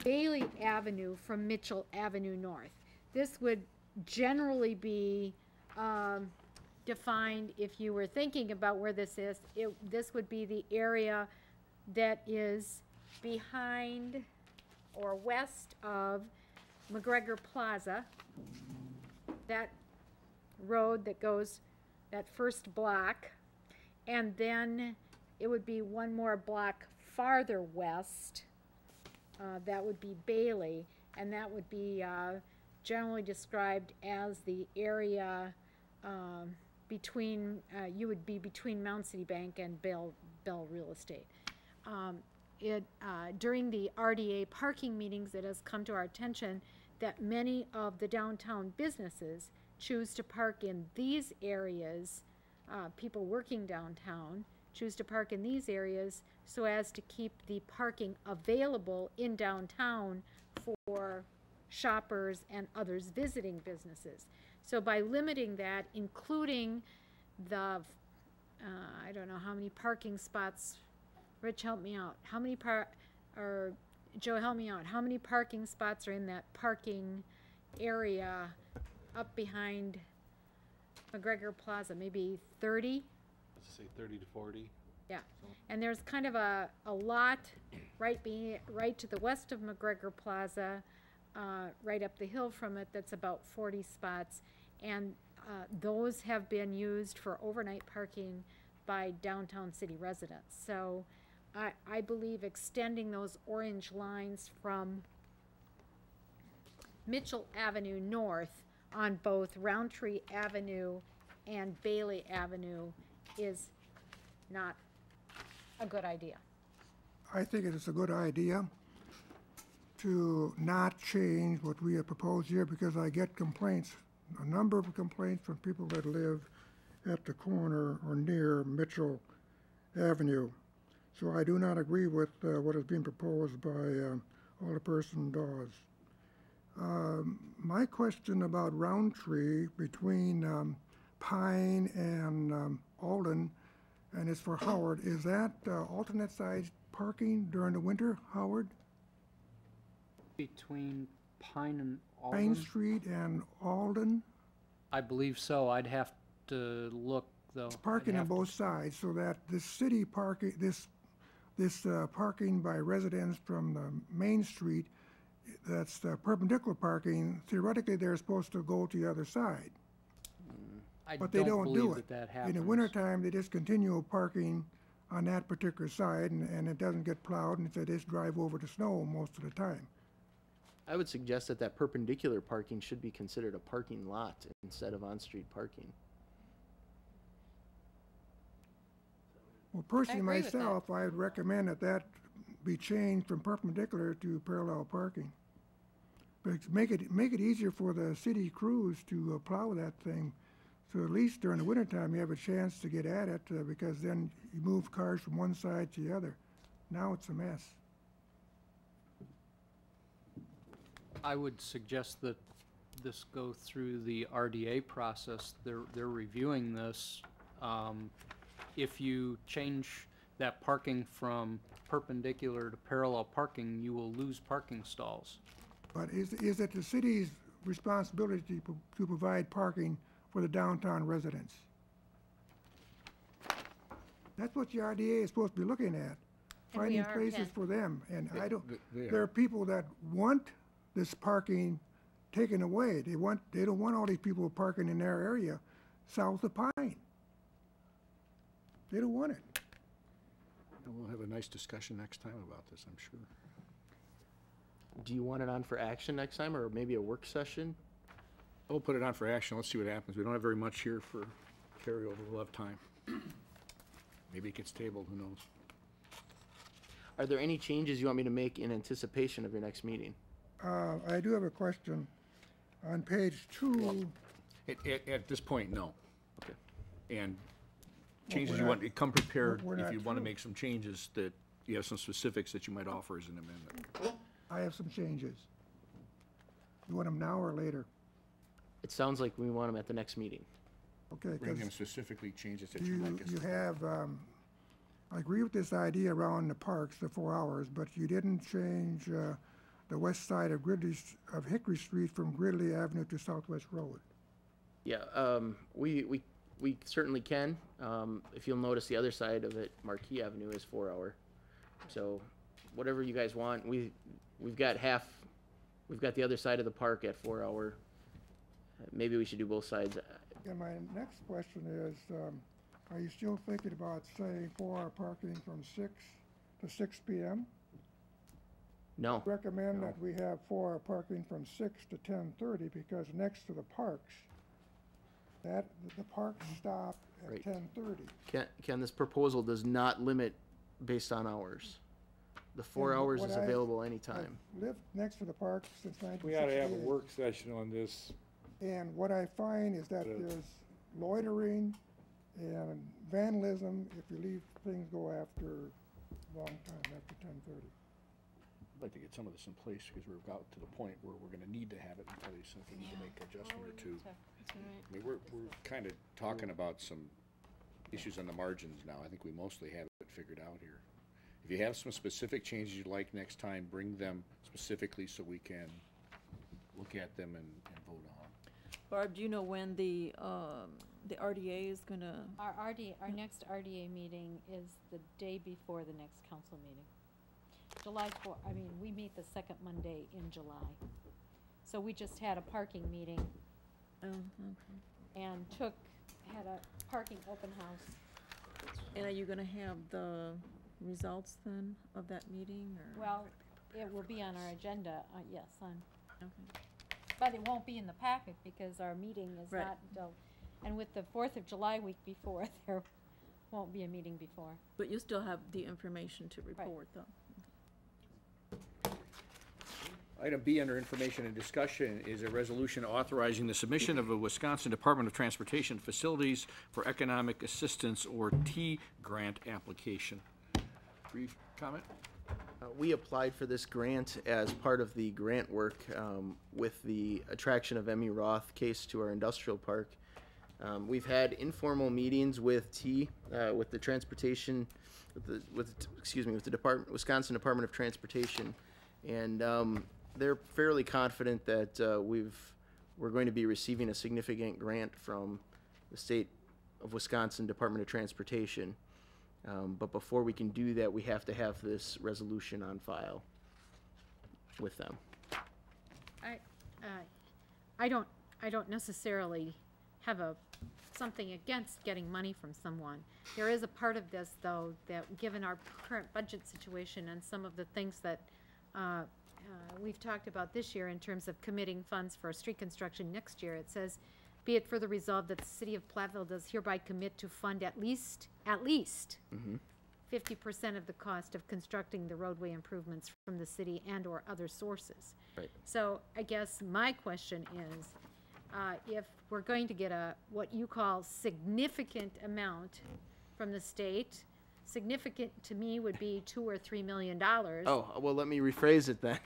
Bailey Avenue from Mitchell Avenue north. This would generally be defined, if you were thinking about where this is, this would be the area that is behind or west of McGregor Plaza, that road that goes that first block, and then it would be one more block farther west, that would be Bailey, and that would be generally described as the area between, you would be between Mound City Bank and Bell Real Estate. During the RDA parking meetings, it has come to our attention that many of the downtown businesses choose to park in these areas, people working downtown choose to park in these areas so as to keep the parking available in downtown for shoppers and others visiting businesses. So by limiting that, including the, I don't know how many parking spots, Rich, help me out. How many or Joe, help me out. How many parking spots are in that parking area up behind McGregor Plaza? Maybe 30? Let's say 30 to 40. Yeah, and there's kind of a lot right to the west of McGregor Plaza, right up the hill from it, that's about 40 spots. And those have been used for overnight parking by downtown city residents. So I believe extending those orange lines from Mitchell Avenue north on both Roundtree Avenue and Bailey Avenue is not a good idea. I think it is a good idea to not change what we have proposed here, because I get complaints, a number of complaints from people that live at the corner or near Mitchell Avenue. So I do not agree with what is being proposed by Alderperson Dawes. My question about Roundtree between Pine and Alden, and it's for Howard, is that alternate side parking during the winter, Howard? Between Pine and Alden? Pine Street and Alden? I believe so. I'd have to look, though. It's parking on both sides, so that the city parking, this parking by residents from the Main Street, that's the perpendicular parking, theoretically they're supposed to go to the other side. But they don't do it. That In the wintertime, they just continue parking on that particular side, and it doesn't get plowed, and they just drive over the snow most of the time. I would suggest that that perpendicular parking should be considered a parking lot instead of on-street parking. Well, personally, agree with that. myself, I would recommend that be changed from perpendicular to parallel parking. But make it easier for the city crews to plow that thing. So at least during the wintertime, you have a chance to get at it, because then you move cars from one side to the other. Now it's a mess. I would suggest that this go through the RDA process. They're reviewing this. If you change that parking from perpendicular to parallel parking, you will lose parking stalls. But is it the city's responsibility to provide parking for the downtown residents? That's what the RDA is supposed to be looking at, finding places for them. And I don't, there are people that want this parking taken away. They don't want all these people parking in their area south of Pine. They don't want it. We'll have a nice discussion next time about this, I'm sure. Do you want it on for action next time, or maybe a work session? We'll put it on for action. Let's see what happens. We don't have very much here for carryover. We'll have time. Maybe it gets tabled, who knows? Are there any changes you want me to make in anticipation of your next meeting? I do have a question. On page 2. At this point, no. Okay. And changes you want, come prepared if you want to make some changes that you have some specifics that you might offer as an amendment. I have some changes. You want them now or later? It sounds like we want them at the next meeting. Okay, Bring them because specifically changes that you like us you to. have, I agree with this idea around the parks, the 4 hours, but you didn't change the west side of Hickory Street from Gridley Avenue to Southwest Road. Yeah, we certainly can. If you'll notice, the other side of it, Marquee Avenue, is 4 hour. So whatever you guys want, we've got the other side of the park at 4 hour. Maybe we should do both sides. And my next question is, are you still thinking about saying 4 hour parking from 6 to 6 p.m.? No. Recommend that we have 4 hour parking from 6 to 10:30, because next to the parks, the parks stop at Right. 10:30. Ken, this proposal does not limit based on hours. The 4 And hours what is available anytime. I've lived next to the parks since 1968. We ought to have a work session on this. And what I find is that there's loitering and vandalism if you leave things go after a long time, after 10:30. I'd like to get some of this in place because we've got to the point where we're gonna need to have it in place, and if we need to make an adjustment or two. I mean, we're kind of talking about some issues on the margins now. I think we mostly have it figured out here. If you have some specific changes you'd like next time, bring them specifically so we can look at them and vote on. Barb, do you know when the RDA is gonna? Our next RDA meeting is the day before the next council meeting. July 4, we meet the second Monday in July. So we just had a parking meeting. Oh, okay. And had a parking open house. And are you gonna have the results then of that meeting, or? Well, it will be on our agenda, yes, Okay. but it won't be in the packet because our meeting is Right. not until, and with the 4th of July week before, there won't be a meeting before. But you still have the information to report, though. Item B under information and discussion is a resolution authorizing the submission of a Wisconsin Department of Transportation Facilities for Economic Assistance, or T grant application. Brief comment? We applied for this grant as part of the grant work with the attraction of Emmy Roth case to our industrial park. We've had informal meetings with with the transportation, with the Wisconsin Department of Transportation, and they're fairly confident that we're going to be receiving a significant grant from the state of Wisconsin Department of Transportation. But before we can do that, we have to have this resolution on file with them. I don't necessarily have something against getting money from someone. There is a part of this, though, that given our current budget situation and some of the things that we've talked about this year in terms of committing funds for street construction next year, it says, be it further resolved that the city of Platteville does hereby commit to fund at least 50% of the cost of constructing the roadway improvements from the city and or other sources. Right. So I guess my question is, if we're going to get what you call significant amount from the state, significant to me would be $2 or $3 million. Oh, well, let me rephrase it then.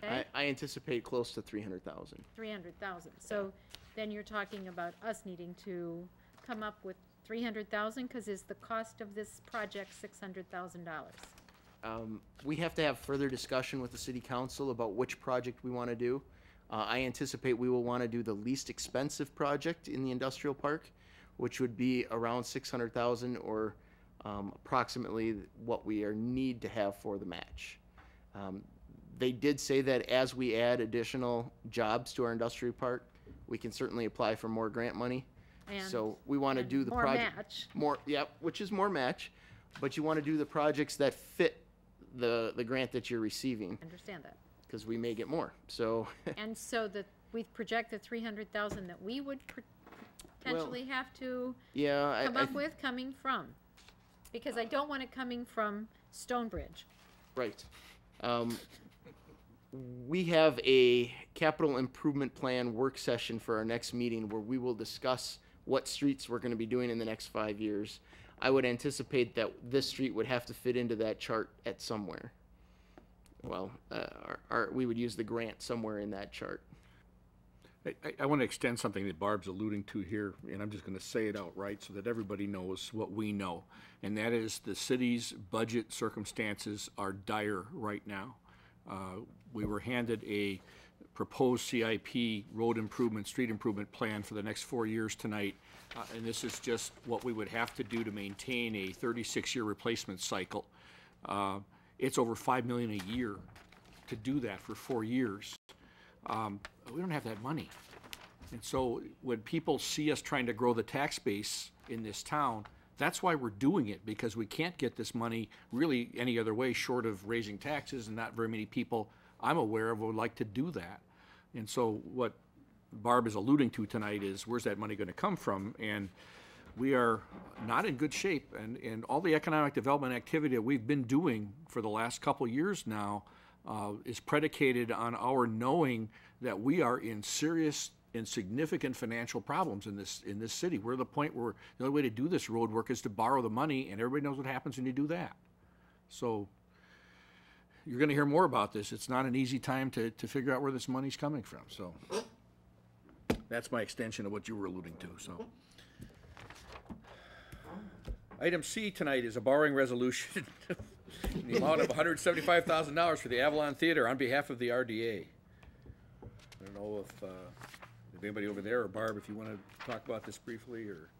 Okay. I anticipate close to 300,000. 300,000. So then you're talking about us needing to come up with 300,000, because is the cost of this project $600,000? We have to have further discussion with the city council about which project we want to do. I anticipate we will want to do the least expensive project in the industrial park, which would be around 600,000, or approximately what we need to have for the match. They did say that as we add additional jobs to our industrial park, we can certainly apply for more grant money. And- So we want to and do the more project. match. Which is more match, but you want to do the projects that fit the grant that you're receiving, Understand that. because we may get more, so. And so that we've projected 300,000 that we would potentially have to Yeah, come up with coming from. Because I don't want it coming from Stonebridge. Right. We have a capital improvement plan work session for our next meeting where we will discuss what streets we're going to be doing in the next 5 years. I would anticipate that this street would have to fit into that chart at somewhere. Well, we would use the grant somewhere in that chart. I want to extend something that Barb's alluding to here, and I'm just going to say it outright so that everybody knows what we know. And that is the city's budget circumstances are dire right now. We were handed a proposed CIP road improvement, street improvement plan for the next 4 years tonight. And this is just what we would have to do to maintain a 36-year replacement cycle. It's over $5 million a year to do that for 4 years. We don't have that money. And so when people see us trying to grow the tax base in this town, that's why we're doing it, because we can't get this money really any other way short of raising taxes, and not very many people I'm aware of would like to do that. And so what Barb is alluding to tonight is, where's that money going to come from? And we are not in good shape, and all the economic development activity that we've been doing for the last couple years now is predicated on our knowing that we are in serious and significant financial problems in this city. We're at the point where the only way to do this road work is to borrow the money, and everybody knows what happens when you do that. So you're gonna hear more about this. It's not an easy time to figure out where this money's coming from, so. That's my extension of what you were alluding to, so. Item C tonight is a borrowing resolution in the amount of $175,000 for the Avalon Theater on behalf of the RDA. I don't know if anybody over there, or Barb, if you want to talk about this briefly, or.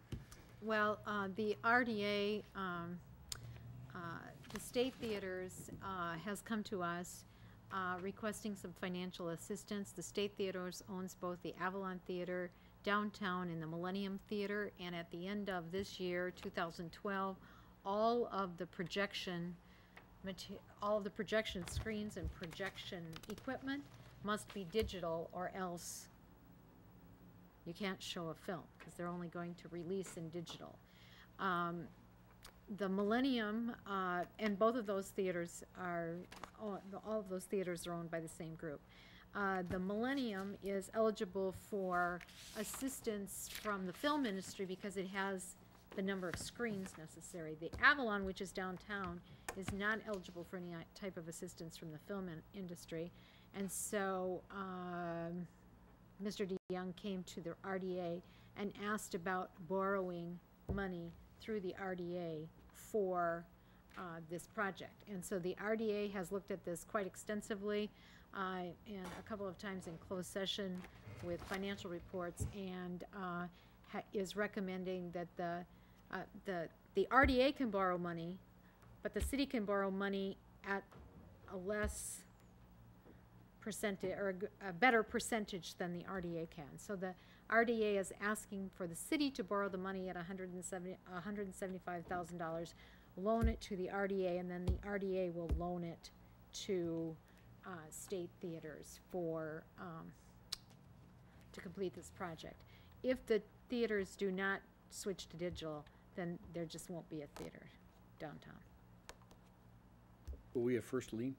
Well, the RDA, the State Theaters has come to us requesting some financial assistance. The State Theaters owns both the Avalon Theater downtown and the Millennium Theater, and at the end of this year, 2012, all of the projection screens and projection equipment must be digital, or else you can't show a film because they're only going to release in digital. The Millennium, and both of those theaters are, all of those theaters are owned by the same group. The Millennium is eligible for assistance from the film industry because it has the number of screens necessary. The Avalon, which is downtown, is not eligible for any type of assistance from the film industry. And so Mr. DeYoung came to the RDA and asked about borrowing money through the RDA for this project. And so the RDA has looked at this quite extensively and a couple of times in closed session with financial reports, and is recommending that the RDA can borrow money, but the city can borrow money at a less percentage, or a better percentage than the RDA can. So the RDA is asking for the city to borrow the money at $175,000, loan it to the RDA, and then the RDA will loan it to State Theaters for to complete this project. If the theaters do not switch to digital, then there just won't be a theater downtown. Will we have first lien?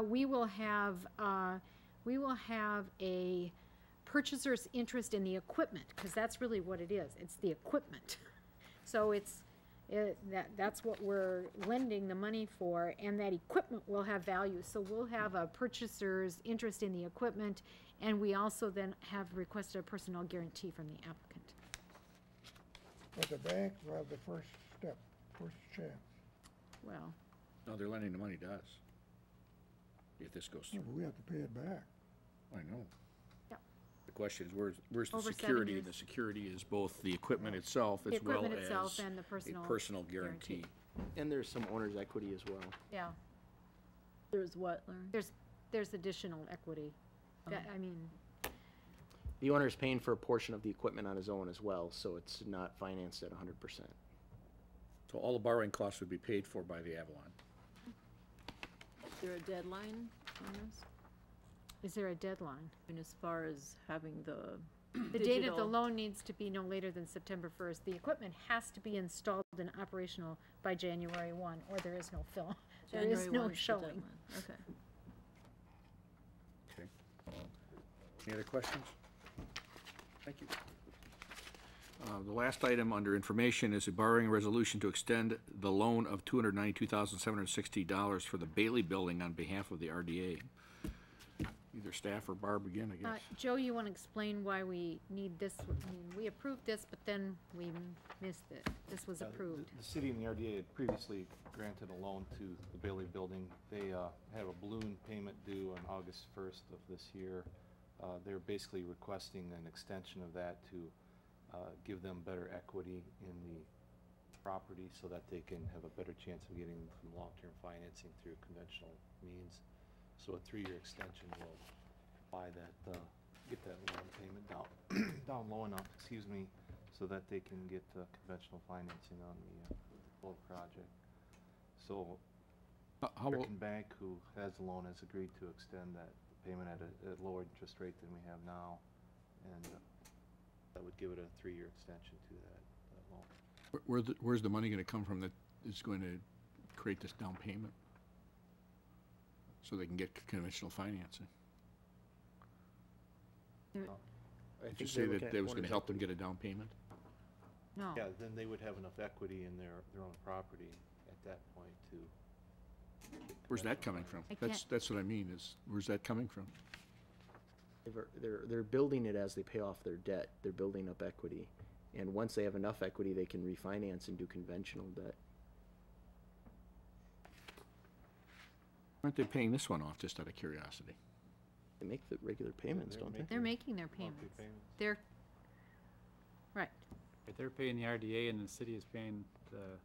We will have a purchaser's interest in the equipment, because that's really what it is. It's the equipment. So that's what we're lending the money for, and that equipment will have value. So we'll have a purchaser's interest in the equipment, and we also then have requested a personal guarantee from the applicant. But the banks will have the first step, first chance. Well. No, they're lending the money to us, if this goes Yeah, through. but we have to pay it back. I know. Yep. The question is, where's the Over 7 security? years. The security is both the equipment itself The as well equipment itself as and the a personal guarantee. And there's some owner's equity as well. Yeah. There's what, Larry? There's additional equity. That, I mean, The owner is paying for a portion of the equipment on his own as well, so it's not financed at 100%. So all the borrowing costs would be paid for by the Avalon. Is there a deadline on this? is there a deadline? And as far as having the The date of the digital- loan needs to be no later than September 1st. The equipment has to be installed and operational by January 1, or there is no film. There is January no 1 's the showing. deadline. Okay. Okay. Any other questions? Thank you. The last item under information is a borrowing resolution to extend the loan of $292,760 for the Bailey Building on behalf of the RDA. Either staff or Barb again, I guess. Joe, you want to explain why we need this? I mean, we approved this, but then we missed it. This was approved. The city and the RDA had previously granted a loan to the Bailey Building. They have a balloon payment due on August 1st of this year. They're basically requesting an extension of that to give them better equity in the property so that they can have a better chance of getting some long-term financing through conventional means. So a 3-year extension will buy that, get that loan payment down low enough, excuse me, so that they can get conventional financing on the whole project. So American Bank, who has the loan, has agreed to extend that payment at a lower interest rate than we have now, and that would give it a 3-year extension to that loan. Where's the money going to come from that is going to create this down payment? So they can get conventional financing. Did you say that was going to help them get a down payment? No. Yeah, then they would have enough equity in their own property at that point to Where's that coming from? I can't- That's what I mean, is, where's that coming from? They're building it as they pay off their debt. They're building up equity. And once they have enough equity, they can refinance and do conventional debt. Aren't they paying this one off, just out of curiosity? They make the regular payments, don't they? They're making their payments. They're, right. If they're paying the RDA and the city is paying the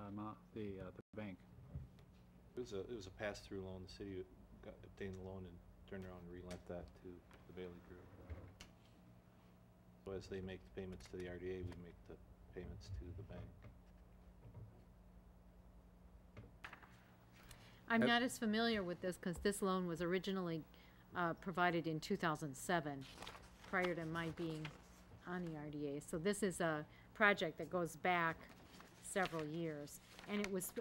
amount, the bank. It was a pass-through loan. The city obtained the loan and turned around and relent that to the Bailey Group. So as they make the payments to the RDA, we make the payments to the bank. I'm not as familiar with this because this loan was originally provided in 2007, prior to my being on the RDA. So this is a project that goes back several years. And it was,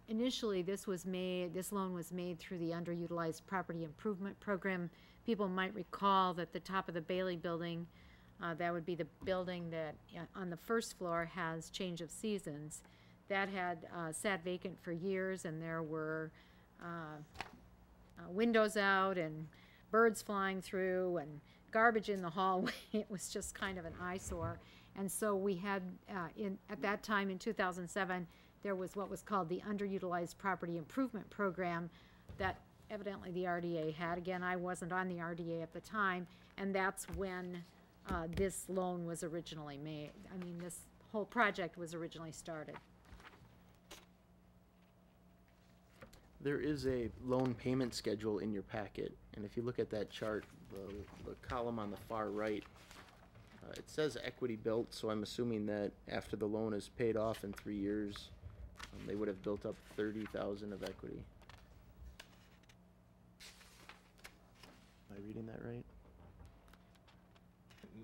initially this loan was made through the underutilized property improvement program. People might recall that the top of the Bailey building, that would be the building that on the first floor has change of seasons. That had sat vacant for years, and there were windows out and birds flying through and garbage in the hallway. It was just kind of an eyesore. And so we had, at that time in 2007, there was what was called the Underutilized Property Improvement Program that evidently the RDA had. Again, I wasn't on the RDA at the time, and that's when this loan was originally made. I mean, this whole project was originally started. There is a loan payment schedule in your packet, and if you look at that chart, the column on the far right, it says equity built, so I'm assuming that after the loan is paid off in 3 years, they would have built up 30,000 of equity. Am I reading that right?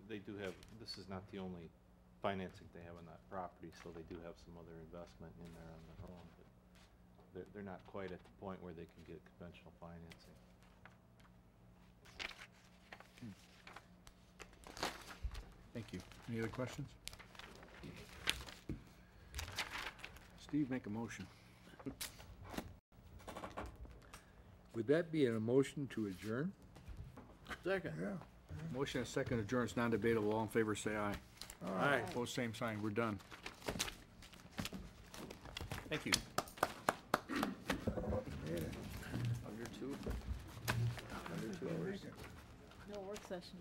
They do have, this is not the only financing they have on that property, so they do have some other investment in there on their own. But they're not quite at the point where they can get conventional financing. Thank you. Any other questions? Steve, make a motion. Would that be a motion to adjourn? Second. Yeah. Motion and second adjourn is non-debatable. All in favor, say aye. Aye. Opposed, same sign. We're done. Thank you. Under 2 hours. No work session.